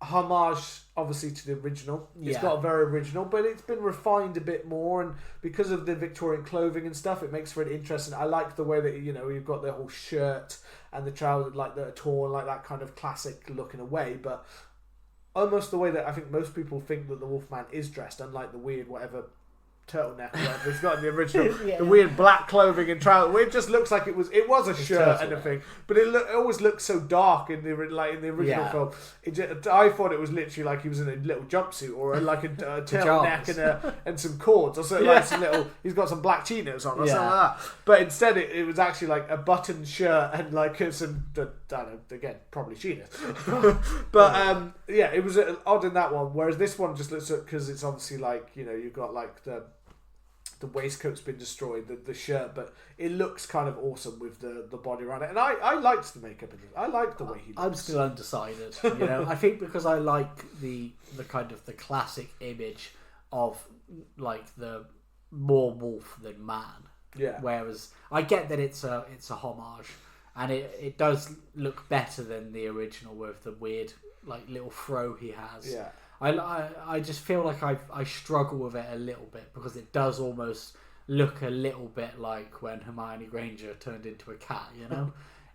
homage, obviously, to the original. It's got a very original, but it's been refined a bit more. And because of the Victorian clothing and stuff, it makes for it interesting. I like the way that, you've got the whole shirt and the trousers, like the torn, like that kind of classic look in a way. But almost the way that I think most people think that the Wolfman is dressed, unlike the weird whatever turtleneck or whatever it's got in the original, the weird black clothing and trousers. It just looks like it was a shirt and a thing, but it always looks so dark in the original film. I thought it was literally like he was in a little jumpsuit or like a turtleneck and some cords or something, like some little. He's got some black chinos on or something like that. But instead, it was actually like a button shirt and like some. I don't know, again, probably chinos. But it was odd in that one. Whereas this one just looks, because it's obviously like you've got like the waistcoat's been destroyed, the shirt, but it looks kind of awesome with the body around it. And I liked the makeup in this. I liked the way he looks. I'm still undecided. I think because I like the kind of the classic image of like the more wolf than man. Yeah. Whereas I get that it's a homage, and it does look better than the original with the weird like little fro he has. Yeah. I just feel like I struggle with it a little bit because it does almost look a little bit like when Hermione Granger turned into a cat,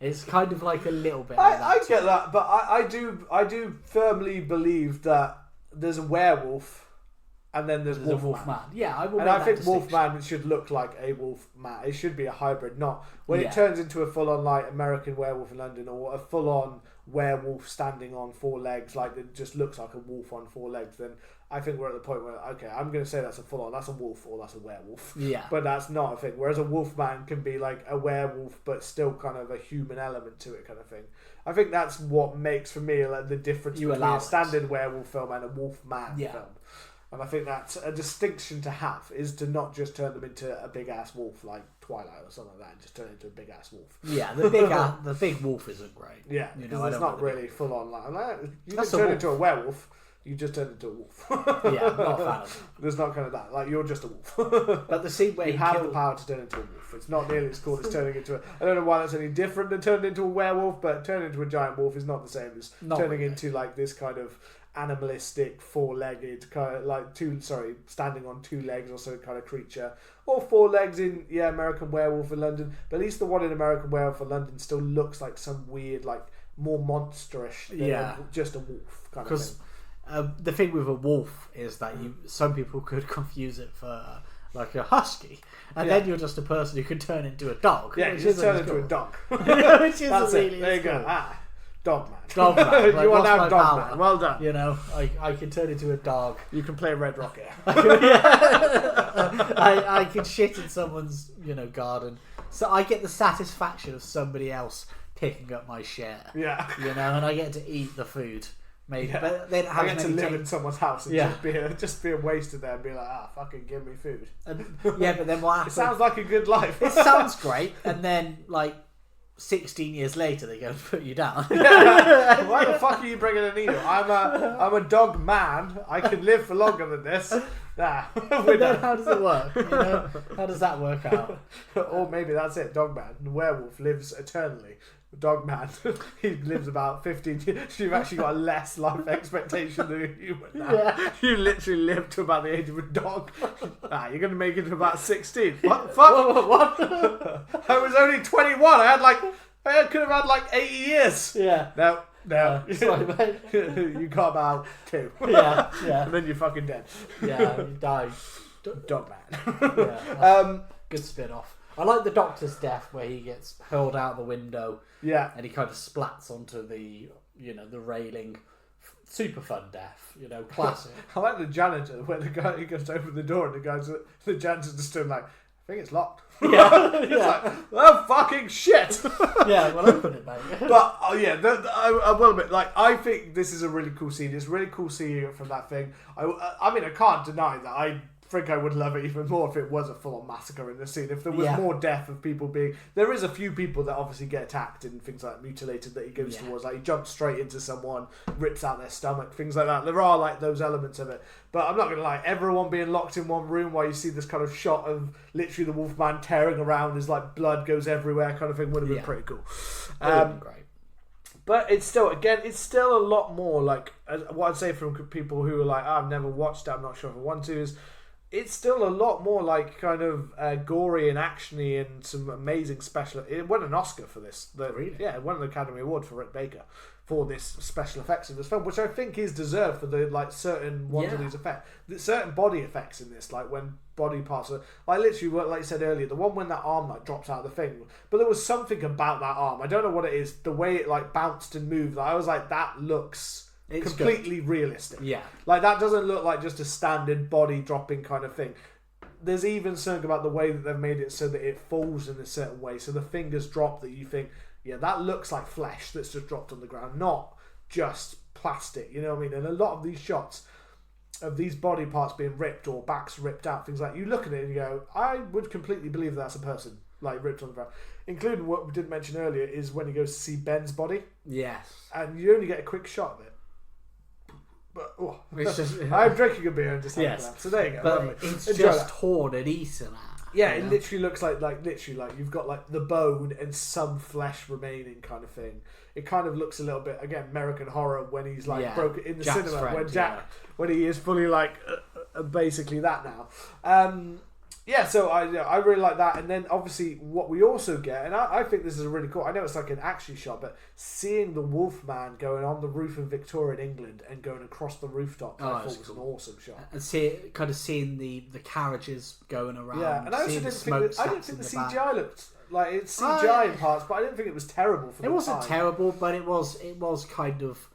It's kind of like a little bit like that. I get that, but I do firmly believe that there's a werewolf and then there's Wolfman. Yeah, I will. And I think Wolfman should look like a Wolfman. It should be a hybrid, not when it turns into a full-on like American Werewolf in London or a full-on werewolf standing on four legs, like it just looks like a wolf on four legs. Then I think we're at the point where I'm going to say that's a full-on, that's a wolf or that's a werewolf. Yeah, but that's not a thing. Whereas a Wolfman can be like a werewolf, but still kind of a human element to it, kind of thing. I think that's what makes for me like the difference between a standard werewolf film and a Wolfman film. And I think that's a distinction to have, is to not just turn them into a big ass wolf like Twilight or something like that, and just turn it into a big ass wolf. Yeah, the big wolf isn't great. Yeah, because it's not really full on like you didn't turn into a werewolf. You just turned into a wolf. Yeah, I'm not a fan of it. There's not kind of that. Like, you're just a wolf. But the scene where you have the power to turn into a wolf. It's not nearly as cool as turning into a... I don't know why that's any different than turning into a werewolf, but turning into a giant wolf is not the same as turning into, like, this kind of animalistic, four-legged, kind of, like, standing on two legs or so kind of creature. Or four legs in, American Werewolf in London. But at least the one in American Werewolf in London still looks like some weird, like, more monsterish than just a wolf kind of thing. The thing with a wolf is that some people could confuse it for like a husky, and then you're just a person who can turn into a dog. Yeah, you just turn into a dog. Which is really there you go. Dog man. Dog man. Like, you are now dog man. Well done. I can turn into a dog. You can play Red Rocket. I can shit in someone's garden, so I get the satisfaction of somebody else picking up my share. Yeah. And I get to eat the food. Maybe, but they don't have I get to live in someone's house and just be wasted there and be like, fucking give me food. But then what happens? It sounds like a good life. It sounds great, and then like 16 years later they go and put you down. Why the fuck are you bringing a needle? I'm a dog man. I can live for longer than this. Nah. Then how does it work? How does that work out? Or maybe that's it. Dog man. The werewolf lives eternally. Dog man, he lives about 15 years. You've actually got a less life expectation than a human now. Yeah. You literally live to about the age of a dog. You're going to make it to about 16. What? Fuck? What? I was only 21. I could have had like 80 years. Yeah. No. Sorry, mate. You got about 2. Yeah. And then you're fucking dead. Yeah, you die. Dog man. Yeah. Good spin-off. I like the Doctor's death where he gets hurled out the window. Yeah. And he kind of splats onto the the railing. Super fun death, classic. I like the janitor where the guy he goes to open the door and the janitor's just stood like, I think it's locked. Yeah. It's like, oh, fucking shit. Yeah, well, open it, mate. But, I will admit, like, I think this is a really cool scene. It's really cool seeing it from that thing. I mean, I can't deny that I think I would love it even more if it was a full-on massacre in the scene. If there was more death of people being... There is a few people that obviously get attacked and things like mutilated that he goes towards. Like, he jumps straight into someone, rips out their stomach, things like that. There are, like, those elements of it. But I'm not going to lie, everyone being locked in one room while you see this kind of shot of literally the Wolfman tearing around as, like, blood goes everywhere kind of thing would have been pretty cool. It would have been great. But it's still, again, it's still a lot more, like, what I'd say from people who are like, I've never watched it, I'm not sure if I want to, is it's still a lot more like kind of gory and actiony and some amazing special. It won an Oscar for this. Really? Yeah, it won an Academy Award for Rick Baker for this special effects in this film, which I think is deserved for the like certain ones of these effects, certain body effects in this, like when body parts are like literally, like you said earlier, the one when that arm like drops out of the thing. But there was something about that arm. I don't know what it is. The way it like bounced and moved, like, I was like, that looks. It's completely realistic. Yeah. Like, that doesn't look like just a standard body dropping kind of thing. There's even something about the way that they've made it so that it falls in a certain way. So the fingers drop that you think, yeah, that looks like flesh that's just dropped on the ground, not just plastic. You know what I mean? And a lot of these shots of these body parts being ripped or backs ripped out, things like, you look at it and you go, I would completely believe that's a person, like, ripped on the ground. Including what we did mention earlier is when he goes to see Ben's body. Yes. And you only get a quick shot of it. But I'm drinking a beer and just having that. So there you go. But it's enjoy just torn and eaten at. Yeah, it literally looks like you've got like the bone and some flesh remaining kind of thing. It kind of looks a little bit, again, American Horror when he's like broken in the Jack's cinema friend, when he is fully like basically that now. So I really like that. And then obviously what we also get, and I think this is really cool, I know it's like an action shot, but seeing the Wolfman going on the roof of Victorian England and going across the rooftop, I thought was an awesome shot. And seeing the carriages going around. Yeah, and I also didn't think the CGI looked like, it's CGI in parts, but I didn't think it was terrible for the time. It wasn't terrible, but it was kind of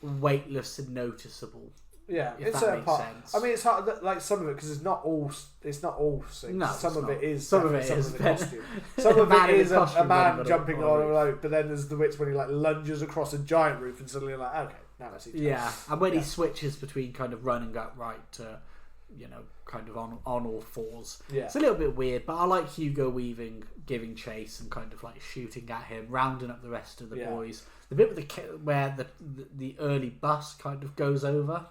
weightless and noticeable. Yeah, if that makes sense. I mean, it's hard, like some of it, because it's not all things. No, some of it is some of the costume. Some of it is a man jumping on a rope, but then there's the bits when he like lunges across a giant roof and suddenly you're like, okay, now I see. Yeah, and when he switches between kind of running upright to, kind of on all fours. Yeah. It's a little bit weird, but I like Hugo Weaving giving chase and kind of like shooting at him, rounding up the rest of the boys. The bit with where the early bus kind of goes over.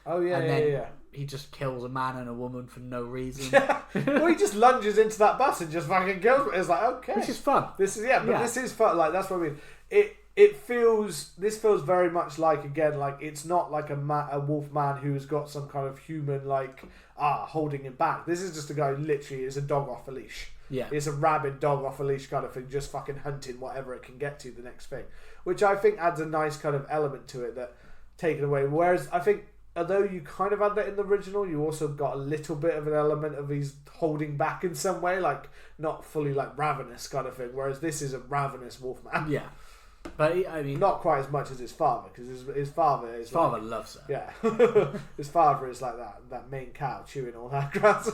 Oh yeah, and then he just kills a man and a woman for no reason. Well, he just lunges into that bus and just fucking kills. It's like, okay, which is fun. This is fun. Like, that's what I mean. This feels very much like, again, like it's not like a wolf man who's got some kind of human like holding him back. This is just a guy who literally is a dog off a leash. Yeah, it's a rabid dog off a leash kind of thing, just fucking hunting whatever it can get to the next thing, which I think adds a nice kind of element to it that taken away. Whereas I think, although you kind of had that in the original, you also got a little bit of an element of he's holding back in some way, like not fully like ravenous kind of thing. Whereas this is a ravenous wolfman. Yeah, but I mean, not quite as much as his father, because his father is. His father loves it. Yeah, his father is like that main cow chewing all that grass.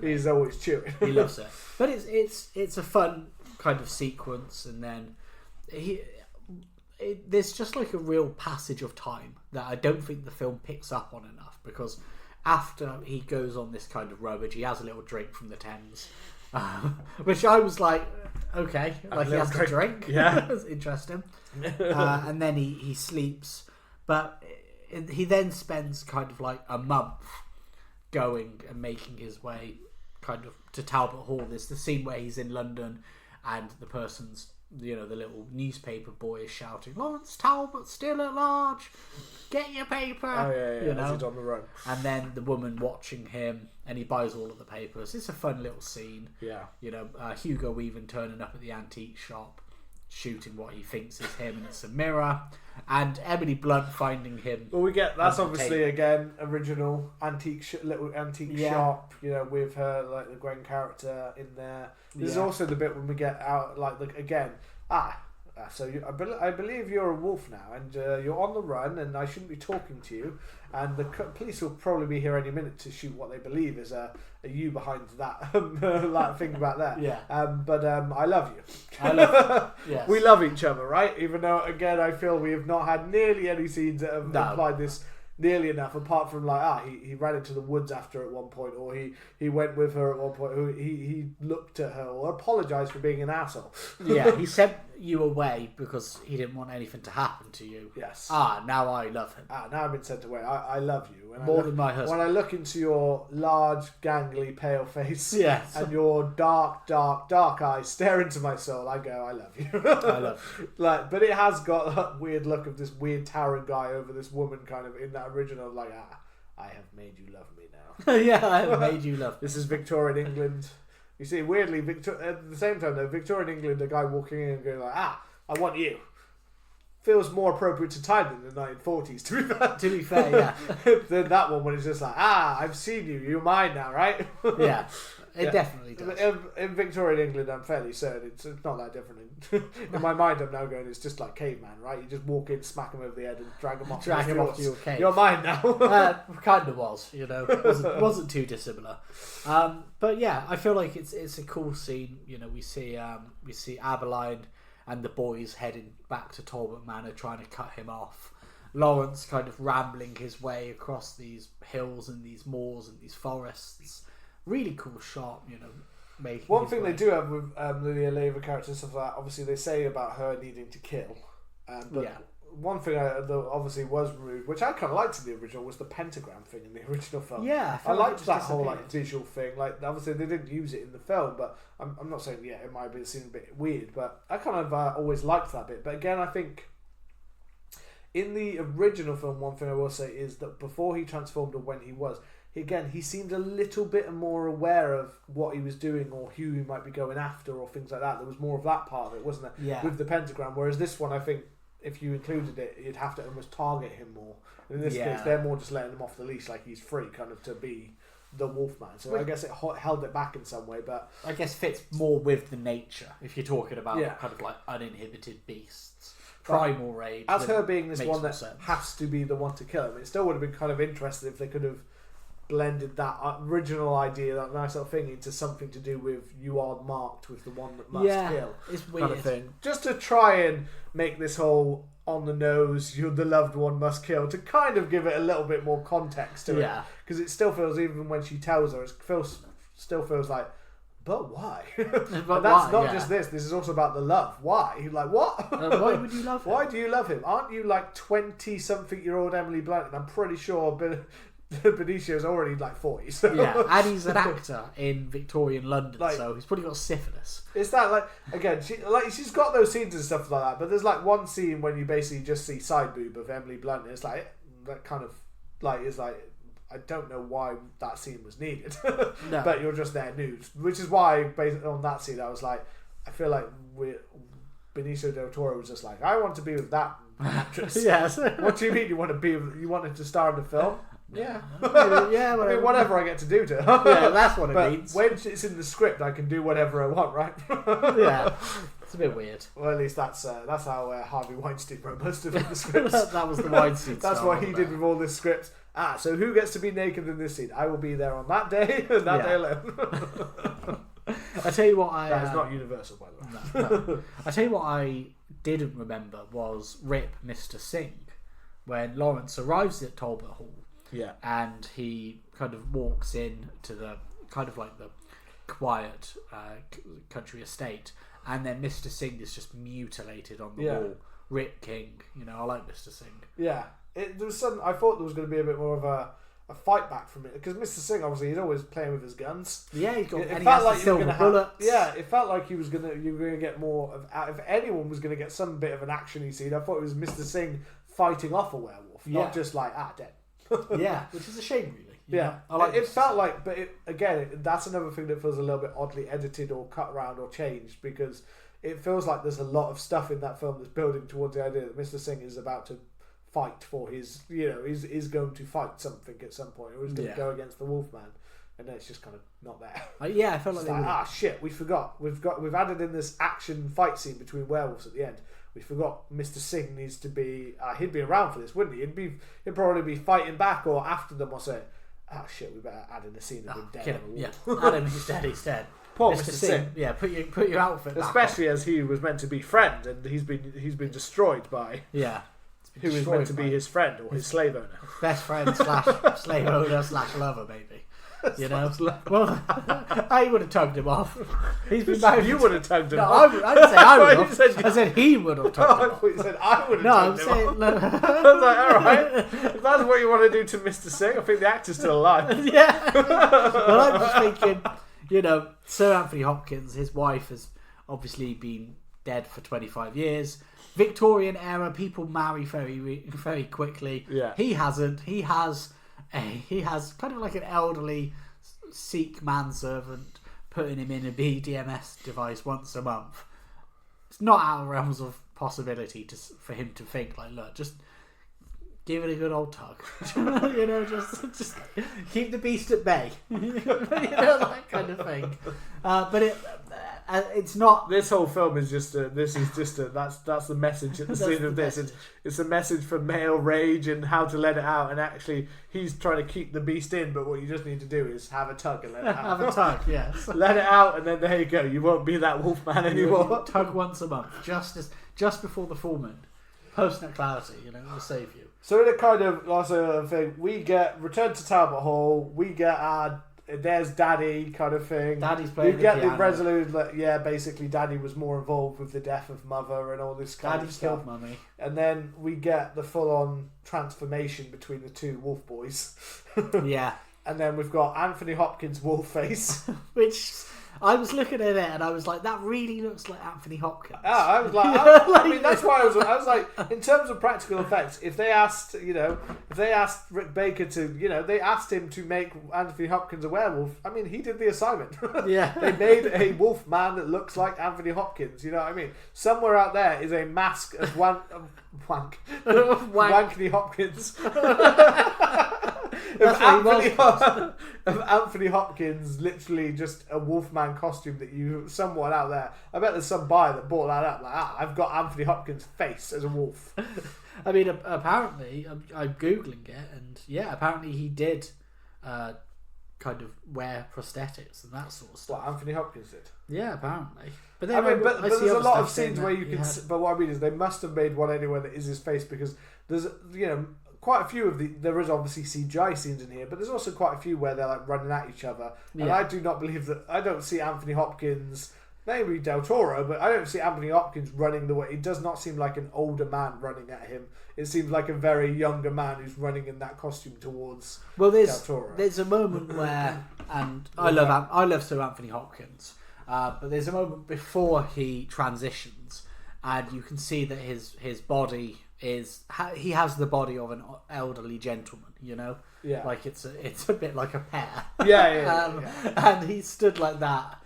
He's always chewing. He loves it, but it's a fun kind of sequence, and then there's just like a real passage of time that I don't think the film picks up on enough, because after he goes on this kind of rummage, he has a little drink from the Thames, which I was like, okay, like he has a drink. Yeah. It's interesting. And then he sleeps, but he then spends kind of like a month going and making his way kind of to Talbot Hall. There's the scene where he's in London and the person's, the little newspaper boy is shouting, "Lawrence Talbot still at large, get your paper." Oh yeah, as he's on the run. And then the woman watching him, and he buys all of the papers. It's a fun little scene. Yeah. Hugo Weaving turning up at the antique shop, shooting what he thinks is him, and it's a mirror. And Emily Blunt finding him. Well, we get that's obviously again original little antique shop. With her like the Gwen character in there. There's also the bit when we get out again. So I believe you're a wolf now, and you're on the run, and I shouldn't be talking to you. And the police will probably be here any minute to shoot what they believe is a you behind that that thing back there. Yeah. But I love you. Yes. We love each other, right? Even though, again, I feel we have not had nearly any scenes that have implied this nearly enough, apart from he ran into the woods after at one point, or he went with her at one point, or he looked at her or apologised for being an asshole. Yeah, he sent you away because he didn't want anything to happen to you. Yes. Now I love him. Now I've been sent away. I love you. More than my husband. When I look into your large, gangly, pale face, yes, and your dark eyes stare into my soul, I go, I love you. I love you. But it has got that weird look of this weird towering guy over this woman, kind of in that original, I have made you love me now. Yeah, I have made you love me. This is Victorian England. You see, weirdly, at the same time, though, Victorian England, a guy walking in and going I want you. Feels more appropriate to time than the 1940s, to be fair. To be fair, yeah. Than that one when it's just I've seen you, you're mine now, right? Yeah, it definitely does. In Victorian England, I'm fairly certain it's not that different. In my mind, I'm now going, it's just like caveman, right? You just walk in, smack him over the head and drag him off. Drag him off to your cave. You're mine now. Kind of was, wasn't too dissimilar. But yeah, I feel like it's a cool scene. We see Aberline and the boys heading back to Talbot Manor, trying to cut him off. Lawrence kind of rambling his way across these hills and these moors and these forests. Really cool shot, making one thing they do have with the Aleva character and stuff like that, obviously they say about her needing to kill. One thing that obviously was rude, which I kind of liked in the original, was the pentagram thing in the original film. Yeah, I liked that whole visual thing. Obviously they didn't use it in the film, but I'm not saying it might be seen a bit weird, but I kind of always liked that bit. But again, I think in the original film, one thing I will say is that before he transformed or when he seemed a little bit more aware of what he was doing or who he might be going after or things like that. There was more of that part of it, wasn't there? Yeah. With the pentagram, whereas this one, I think, if you included it, you'd have to almost target him more. In this case, they're more just letting him off the leash, like he's free, kind of to be the Wolfman. So I guess it held it back in some way, but I guess fits more with the nature if you're talking about kind of like uninhibited beasts, primal rage. As her being this one that has to be the one to kill him, it still would have been kind of interesting if they could have blended that original idea, that nice little thing, into something to do with you are marked with the one that must kill. It's weird. Kind of thing. Just to try and make this whole on the nose, you're the loved one must kill, to kind of give it a little bit more context to it. Because it still feels, even when she tells her, it still feels like, but why? But that's not just this. This is also about the love. Why? Like, what? Why would you love him? Why do you love him? Aren't you like 20-something-year-old Emily Blunt? And I'm pretty sure Benicio's already like 40. So. Yeah, and he's an actor in Victorian London, so he's probably got syphilis. It's that, like, again, she's got those scenes and stuff like that, but there's like one scene when you basically just see side boob of Emily Blunt, and it's like, that kind of, like, is like, I don't know why that scene was needed. No. But you're just there nude, which is why, based on that scene, I was like, I feel like Benicio Del Toro was just like, I want to be with that actress. Yes. What do you mean you wanted to star in the film? Yeah. Yeah, I mean, whatever I get to do to her. Yeah, that's what it means. When it's in the script, I can do whatever I want, right? Yeah. It's a bit weird. Well, at least that's how Harvey Weinstein wrote most of the scripts. That was the Weinstein That's what he did with all this scripts. So who gets to be naked in this scene? I will be there on that day and that day alone. I tell you what, that is not universal, by the way. No. I tell you what I didn't remember was Rip Mr. Singh, when Lawrence arrives at Talbot Hall. Yeah. And he kind of walks in to the kind of like the quiet country estate, and then Mr. Singh is just mutilated on the wall. Rip King, I like Mr. Singh. Yeah, there was I thought there was going to be a bit more of a fight back from it, because Mr. Singh, obviously, he's always playing with his guns. Yeah, he felt like silver bullets. It felt like you were going to get more of. If anyone was going to get some bit of an action-y scene, I thought it was Mr. Singh fighting off a werewolf, not just like dead. Yeah, which is a shame, really. I like it. Felt like, but that's another thing that feels a little bit oddly edited or cut around or changed, because it feels like there's a lot of stuff in that film that's building towards the idea that Mr. Singh is about to fight for his, is going to fight something at some point, or he's going to go against the Wolfman. and then it's just kind of not there. I felt like shit, we forgot. We've added in this action fight scene between werewolves at the end. We forgot Mr. Singh needs to be. He'd be around for this, wouldn't he? He'd probably be fighting back or after them or say, shit, we better add in a scene of him dead. Kill him. Yeah, Adam, he's dead. He's dead. Poor Mr. Singh. Yeah, put your outfit back especially as he was meant to be friend, and he's been destroyed by who is meant to be his friend or his slave owner, best friend / slave owner / lover, maybe. You know, well, I would have tugged him off. He's been married. You would have tugged him off. I didn't say I would have. I said he would have tugged him off. I thought you said I would have tugged him off. I was like, all right, if that's what you want to do to Mr. Singh, I think the actor's still alive. Yeah. Well, I'm just thinking, you know, Sir Anthony Hopkins, his wife has obviously been dead for 25 years. Victorian era, people marry very, very quickly. Yeah. He hasn't. He has kind of like an elderly Sikh manservant putting him in a BDMS device once a month. It's not out of realms of possibility for him to think like, look, just give it a good old tug. You know, just keep the beast at bay. You know, that kind of thing. But it's not. This whole film is just that's the message at the scene of this. It's a message for male rage and how to let it out. And actually, he's trying to keep the beast in, but what you just need to do is have a tug and let it out. Have a tug, yes. Let it out, and then there you go. You won't be that Wolfman anymore. Tug once a month, just before the full moon. Post-nut clarity, you know, will save you. So in a kind of also thing, we get return to Talbot Hall. We get there's Daddy kind of thing. Daddy's playing. You get the resolute. Basically, Daddy was more involved with the death of Mother and all this kind of stuff. Daddy killed Mummy. And then we get the full-on transformation between the two wolf boys. Yeah. And then we've got Anthony Hopkins' wolf face, which. I was looking at it and I was like, that really looks like Anthony Hopkins. I was like, I mean, that's why I was like, in terms of practical effects, if they asked Rick Baker to, they asked him to make Anthony Hopkins a werewolf, I mean, he did the assignment. Yeah. They made a wolf man that looks like Anthony Hopkins, you know what I mean? Somewhere out there is a mask of Anthony Hopkins. Of Anthony Hopkins, literally just a Wolfman costume that someone out there, I bet there's some buyer that bought that up, like, I've got Anthony Hopkins' face as a wolf. I mean, apparently, I'm Googling it, and yeah, apparently he did kind of wear prosthetics and that sort of stuff. What, Anthony Hopkins did? Yeah, apparently. But then but there's a lot of scenes where you can, but what I mean is they must have made one anywhere that is his face, because there's, quite a few of there is obviously CGI scenes in here, but there's also quite a few where they're like running at each other. Yeah. And I do not believe that. I don't see Anthony Hopkins, maybe Del Toro, but I don't see Anthony Hopkins running the way. It does not seem like an older man running at him. It seems like a very younger man who's running in that costume towards Del Toro. There's a moment where, and I love Sir Anthony Hopkins, but there's a moment before he transitions, and you can see that his body he has the body of an elderly gentleman, Yeah. Like it's a bit like a pear. Yeah. And he stood like that,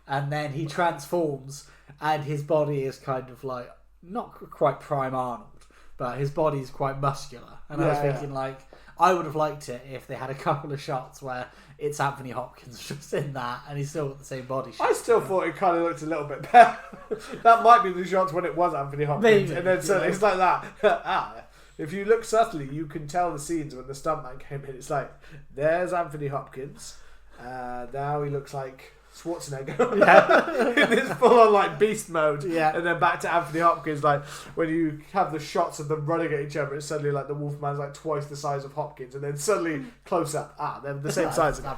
and then he transforms, and his body is kind of like not quite Prime Arnold, but his body is quite muscular. And I was thinking, like, I would have liked it if they had a couple of shots where it's Anthony Hopkins just in that, and he's still got the same body shape. I still thought it kind of looked a little bit better. That might be the shots when it was Anthony Hopkins. Maybe, and then suddenly it's like that. If you look subtly, you can tell the scenes when the stuntman came in. It's like, there's Anthony Hopkins. Now he looks like Schwarzenegger. Yeah. In this full-on like beast mode. Yeah. And then back to Anthony Hopkins. Like when you have the shots of them running at each other, it's suddenly like the Wolfman's like twice the size of Hopkins, and then suddenly close up. They're the same size again.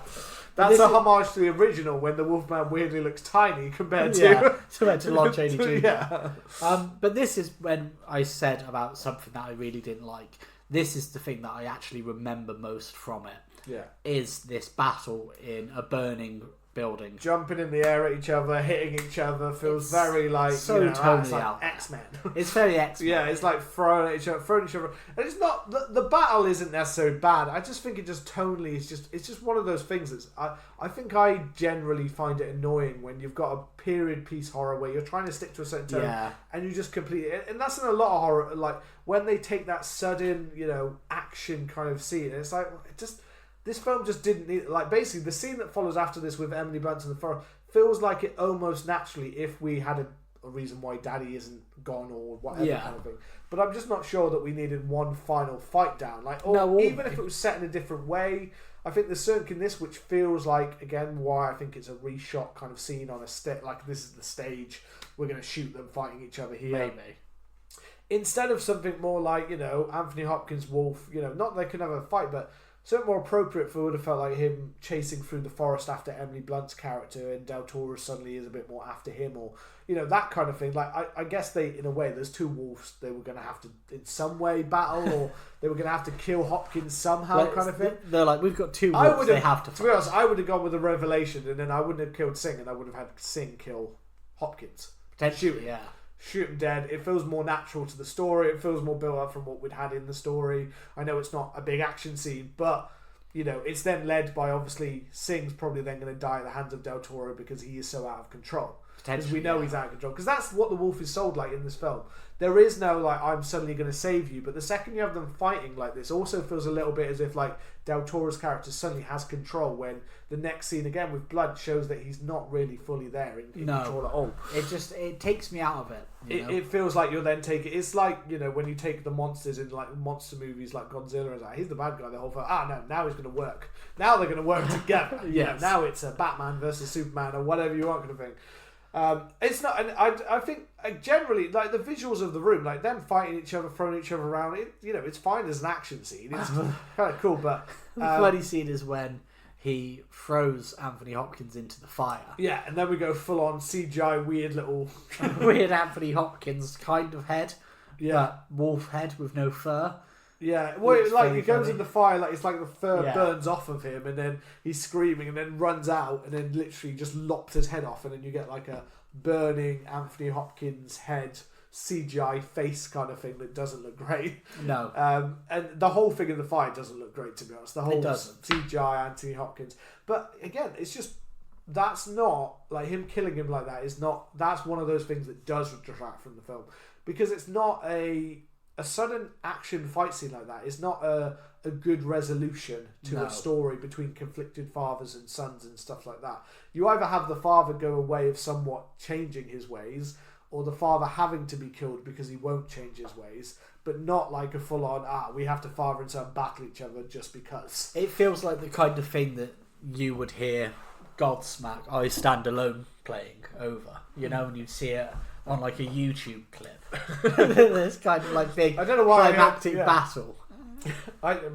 That's a homage to the original when the Wolfman weirdly looks tiny compared to Lon Chaney Jr. Yeah. But this is when I said about something that I really didn't like. This is the thing that I actually remember most from it. Yeah. Is this battle in a burning building, jumping in the air at each other, hitting each other, feels very like tonally like out. X-Men. It's very X-Men. Yeah, it's like throwing at each other, and it's not the battle isn't necessarily bad. I just think it just tonally it's just one of those things that's I think I generally find it annoying when you've got a period piece horror where you're trying to stick to a certain tone and you just completely, and that's in a lot of horror, like when they take that sudden action kind of scene, and it's like this film just didn't need, like, basically the scene that follows after this with Emily Blunt in the forest feels like it almost naturally if we had a reason why Daddy isn't gone or whatever kind of thing. But I'm just not sure that we needed one final fight down. Like, or even if it was set in a different way, I think there's certain in this which feels like, again, why I think it's a reshot kind of scene on a stage. Like, this is the stage. We're going to shoot them fighting each other here. Maybe. Instead of something more like, Anthony Hopkins, Wolf, not that they can have a fight, but something more appropriate for would have felt like him chasing through the forest after Emily Blunt's character and Del Toro suddenly is a bit more after him, or that kind of thing. Like, I guess they, in a way, there's two wolves they were going to have to in some way battle, or they were going to have to kill Hopkins somehow, kind of thing. They're like, we've got two wolves, they have to fight. To be honest, I would have gone with a revelation, and then I wouldn't have killed Singh, and I would have had Singh kill Hopkins. Potentially, yeah. Shoot him dead. It feels more natural to the story. It feels more built up from what we'd had in the story. I know it's not a big action scene, but it's then led by, obviously, Singh's probably then going to die at the hands of Del Toro because he is so out of control. Because we know he's out of control. Because that's what the wolf is sold like in this film. There is no, like, I'm suddenly going to save you. But the second you have them fighting like this, also feels a little bit as if, like, Del Toro's character suddenly has control, when the next scene, again, with blood, shows that he's not really fully there in control at all. It takes me out of it. It feels like you're then taking... It's like, when you take the monsters in, like, monster movies like Godzilla, like, he's the bad guy the whole film. No, now he's going to work. Now they're going to work together. Yes. Now it's a Batman versus Superman or whatever you want kind of thing. It's not, and I think generally, like, the visuals of the room, like them fighting each other, throwing each other around, it's fine as an action scene. It's kind of cool, but the funny scene is when he throws Anthony Hopkins into the fire. Yeah, and then we go full on CGI weird little weird Anthony Hopkins kind of head, but wolf head with no fur. Yeah, well, he goes in the fire, like it's like the fur burns off of him, and then he's screaming, and then runs out, and then literally just lops his head off, and then you get like a burning Anthony Hopkins head CGI face kind of thing that doesn't look great. No. And the whole thing in the fire doesn't look great, to be honest. The whole CGI Anthony Hopkins. But again, it's just, that's not, like, him killing him like that is not, that's one of those things that does detract from the film. Because it's not a sudden action fight scene like that is not a good resolution to a story between conflicted fathers and sons and stuff like that. You either have the father go a way of somewhat changing his ways, or the father having to be killed because he won't change his ways, but not like a full-on, we have to father and son battle each other just because. It feels like the kind of thing that you would hear Godsmack, I Stand Alone playing over, and you'd see it on like a YouTube clip. This kind of like big climactic battle.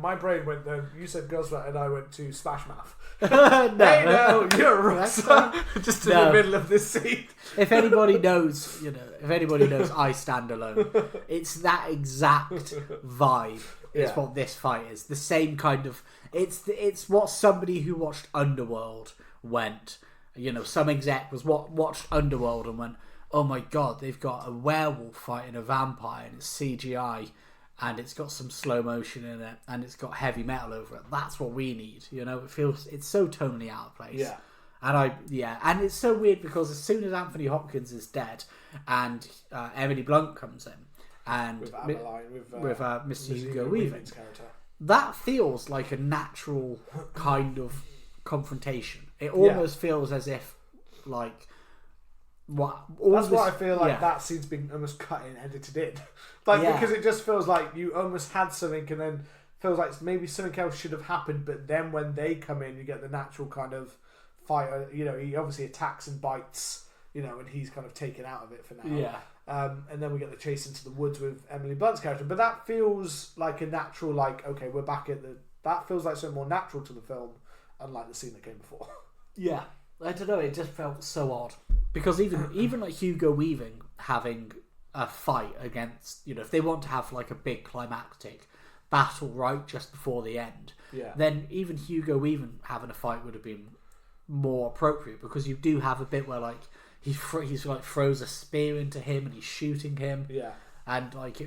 My brain went there. You said Godsmack, and I went to Smash Mouth. No, you're a wrestler. Just in the middle of this scene. If anybody knows, I Stand Alone, it's that exact vibe. It's what this fight is. The same kind of. It's what somebody who watched Underworld went. Some exec watched Underworld and went, oh my god, they've got a werewolf fighting a vampire and it's CGI and it's got some slow motion in it and it's got heavy metal over it. That's what we need. It's so tonally out of place. Yeah. And it's so weird because as soon as Anthony Hopkins is dead and Emily Blunt comes in and with Adeline, with Mr. Hugo Weaving's character, that feels like a natural kind of confrontation. It almost feels as if like. That's why I feel like that scene's been almost cut and edited in. Because it just feels like you almost had something and then feels like maybe something else should have happened, but then when they come in, you get the natural kind of fight. He obviously attacks and bites, and he's kind of taken out of it for now. Yeah. And then we get the chase into the woods with Emily Blunt's character. But that feels like a natural, like, okay, we're back at that feels like something more natural to the film, unlike the scene that came before. Yeah. I don't know, it just felt so odd. Because even like Hugo Weaving having a fight against, if they want to have like a big climactic battle right just before the end, then even Hugo Weaving having a fight would have been more appropriate, because you do have a bit where like he's like throws a spear into him and he's shooting him. Yeah. And like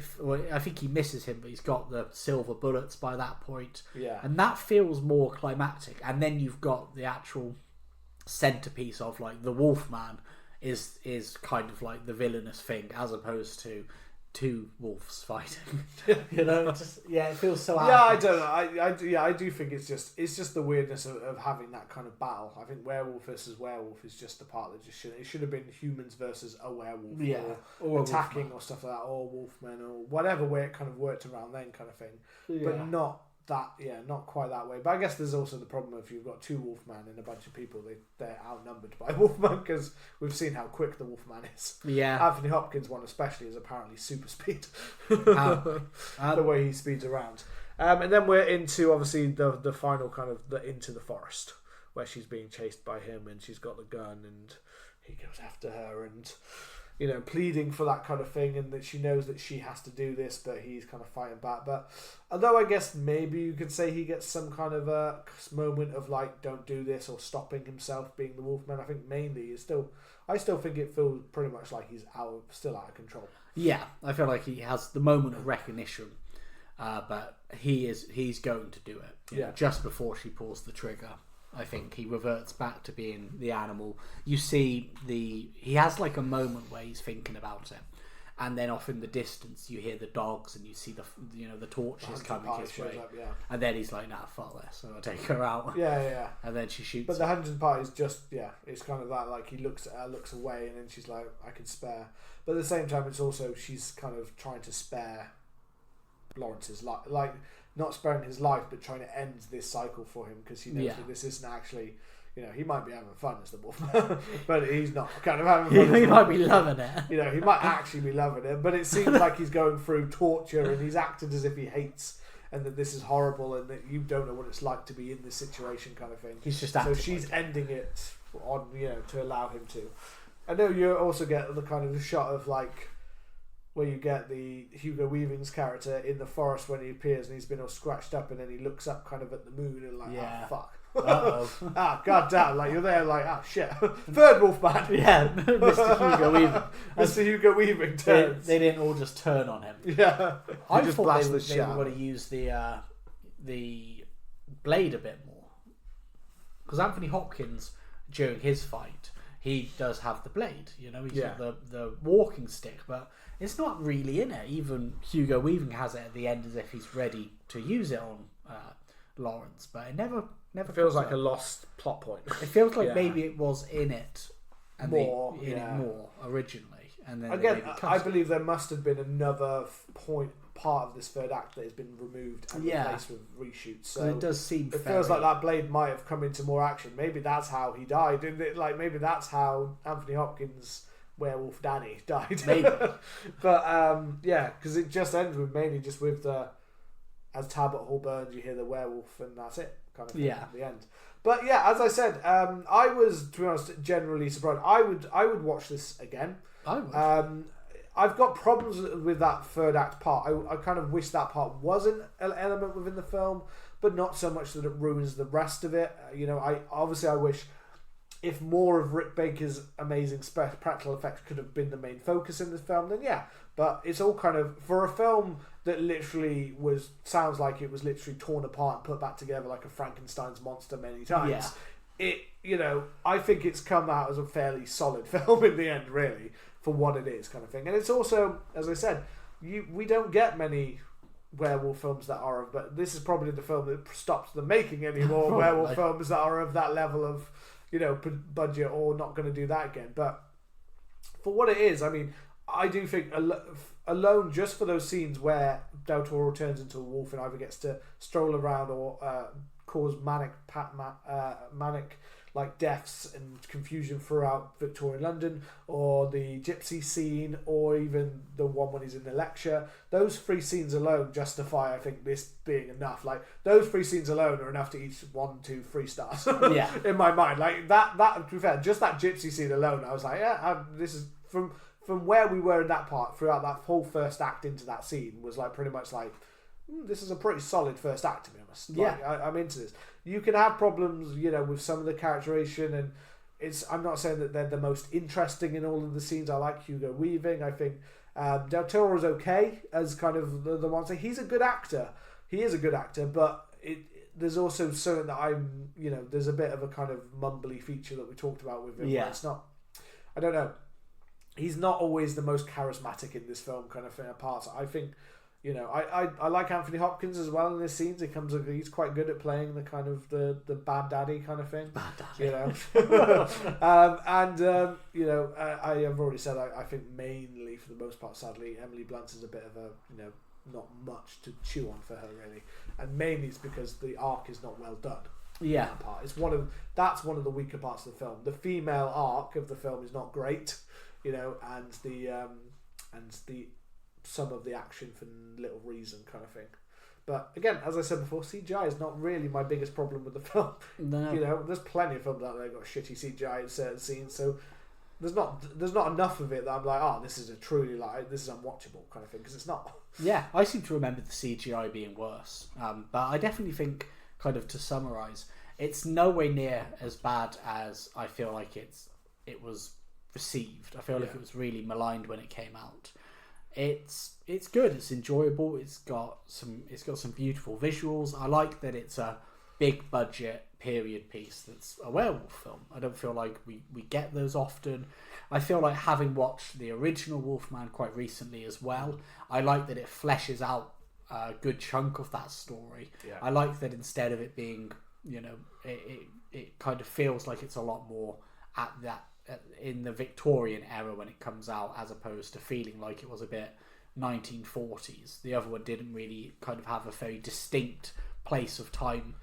I think he misses him, but he's got the silver bullets by that point. Yeah. And that feels more climactic. And then you've got the actual centerpiece of like the Wolfman is kind of like the villainous thing, as opposed to two wolves fighting. It feels so. Yeah, I don't know. I do think it's just the weirdness of having that kind of battle. I think werewolf versus werewolf is just the part that just shouldn't. It should have been humans versus a werewolf, or attacking or stuff like that, or wolfmen or whatever way it kind of worked around then, kind of thing. But not that, not quite that way. But I guess there's also the problem if you've got two Wolfman and a bunch of people, they're outnumbered by Wolfman, because we've seen how quick the Wolfman is. Yeah. Anthony Hopkins one especially is apparently super speed. The way he speeds around. And then we're into obviously the final kind of into the forest where she's being chased by him and she's got the gun and he goes after her and pleading for that kind of thing, and that she knows that she has to do this, but he's kind of fighting back. But although I guess maybe you could say he gets some kind of a moment of like, don't do this, or stopping himself being the Wolfman, I think mainly I still think it feels pretty much like he's still out of control. Yeah, I feel like he has the moment of recognition, but he's going to do it. Just before she pulls the trigger. I think he reverts back to being the animal. You see he has like a moment where he's thinking about it, and then off in the distance you hear the dogs and you see the torches coming his way, and then he's like, nah, fuck this, so I'll take her out. And then she shoots. But the Huntington Party is just it's kind of that, like, he looks at her, looks away, and then she's like, I can spare. But at the same time, it's also she's kind of trying to spare Lawrence's life, like, not sparing his life, but trying to end this cycle for him, because he knows that this isn't actually, he might be having fun as the Wolfman, but he's not kind of having fun. He might be loving it. He might actually be loving it, but it seems like he's going through torture and he's acted as if he hates and that this is horrible and that you don't know what it's like to be in this situation, kind of thing. He's just so she's ending it on, to allow him to. I know you also get the kind of shot of like, where you get the Hugo Weaving's character in the forest when he appears and he's been all scratched up, and then he looks up kind of at the moon and like, oh fuck. God damn, like you're there like, oh shit. Third Wolfman. Yeah, Mr. Hugo Weaving. Mr. Hugo Weaving turns. They didn't all just turn on him. Yeah. I just thought they were going to use the blade a bit more. Because Anthony Hopkins, during his fight, he does have the blade, he's got the walking stick, but it's not really in it. Even Hugo Weaving has it at the end as if he's ready to use it on Lawrence, but it never feels like a lost plot point. It feels like maybe it was in it and more originally, and then again, I believe there must have been another part of this third act that has been removed and replaced with reshoots. So it does seem. It feels like that blade might have come into more action. Maybe that's how he died, and maybe that's how Anthony Hopkins' werewolf Danny died. Maybe, but because it just ends with mainly just with as Talbot Hall burns, you hear the werewolf, and that's it, kind of thing at the end. But as I said, I was, to be honest, generally surprised. I would watch this again. I would. I've got problems with that third act part. I kind of wish that part wasn't an element within the film, but not so much that it ruins the rest of it. I wish if more of Rick Baker's amazing practical effects could have been the main focus in this film, then but it's all kind of, for a film that literally sounds like it was literally torn apart and put back together like a Frankenstein's monster many times. I think it's come out as a fairly solid film in the end, really, for what it is, kind of thing. And it's also, as I said, we don't get many werewolf films that are, but this is probably the film that stops them making any more werewolf films that are of that level of, budget, or not going to do that again. But for what it is, I mean, I do think alone just for those scenes where Del Toro turns into a wolf and either gets to stroll around or cause manic like deaths and confusion throughout Victorian London, or the gypsy scene, or even the one when he's in the lecture. Those three scenes alone justify, I think, this being enough. Like, those three scenes alone are enough to each 1, 2, 3 stars. In my mind, like that. To be fair, just that gypsy scene alone, I was like, this is from where we were in that part throughout that whole first act into that scene was like pretty much like, this is a pretty solid first act, to be honest. Like, I'm into this. You can have problems, with some of the characterization, and I'm not saying that they're the most interesting in all of the scenes. I like Hugo Weaving. I think Del Toro is okay as kind of the one saying he's a good actor. He is a good actor, but there's also something that there's a bit of a kind of mumbly feature that we talked about with him. Where it's not, I don't know. he's not always the most charismatic in this film, kind of thing. Apart, I think, you know, I like Anthony Hopkins as well in his scenes. He's quite good at playing the kind of the bad daddy kind of thing. Bad daddy. You know, you know, I have already said I think mainly for the most part, sadly, Emily Blunt is a bit of a, you know, not much to chew on for her really, and mainly it's because the arc is not well done. Yeah, that part. That's one of the weaker parts of the film. The female arc of the film is not great, you know, and the some of the action for little reason kind of thing. But again, as I said before, CGI is not really my biggest problem with the film. No. You know, there's plenty of films out there that got shitty CGI in certain scenes, so there's not enough of it that I'm like, oh, this is this is unwatchable kind of thing, because it's not. Yeah, I seem to remember the CGI being worse, but I definitely think, kind of to summarise, it's nowhere near as bad as I feel like it was received. I feel like it was really maligned when it came out. It's good. It's enjoyable. It's got some beautiful visuals. I like that it's a big budget period piece that's a werewolf film. I don't feel like we get those often. I feel like, having watched the original Wolfman quite recently as well, I like that it fleshes out a good chunk of that story. Yeah. I like that instead of it being, you know, it kind of feels like it's a lot more in the Victorian era when it comes out, as opposed to feeling like it was a bit 1940s. The other one didn't really kind of have a very distinct place of time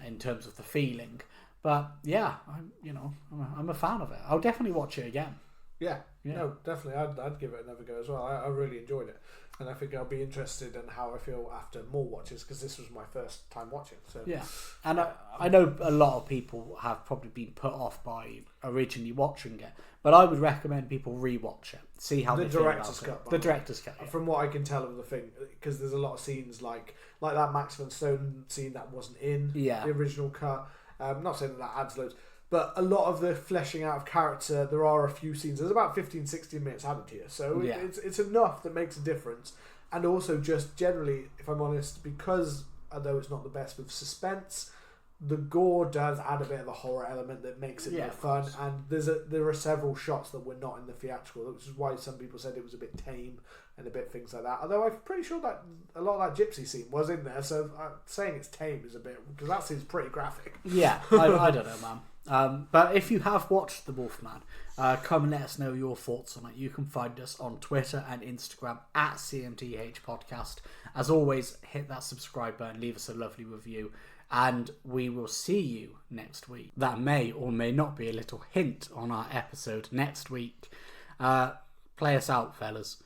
in terms of the feeling. But yeah, I'm a fan of it. I'll definitely watch it again. Yeah. No, definitely. I'd give it another go as well. I really enjoyed it, and I think I'll be interested in how I feel after more watches, because this was my first time watching. So yeah, and I know a lot of people have probably been put off by originally watching it, but I would recommend people rewatch it, see how the they feel director's about cut. it. The director's cut. Yeah. From what I can tell of the thing, because there's a lot of scenes like that Max von Stone scene that wasn't in the original cut. Not saying that adds loads. But a lot of the fleshing out of character, there are a few scenes. There's about 15-16 minutes added here. So it's enough that makes a difference. And also just generally, if I'm honest, because although it's not the best with suspense, the gore does add a bit of a horror element that makes it more fun. And there are several shots that were not in the theatrical, which is why some people said it was a bit tame and a bit things like that. Although I'm pretty sure that a lot of that gypsy scene was in there. So saying it's tame is a bit, because that seems pretty graphic. Yeah, I don't know, man. But if you have watched The Wolfman, come and let us know your thoughts on it. You can find us on Twitter and Instagram at CMTH Podcast. As always, hit that subscribe button, leave us a lovely review, and we will see you next week. That may or may not be a little hint on our episode next week. Play us out, fellas.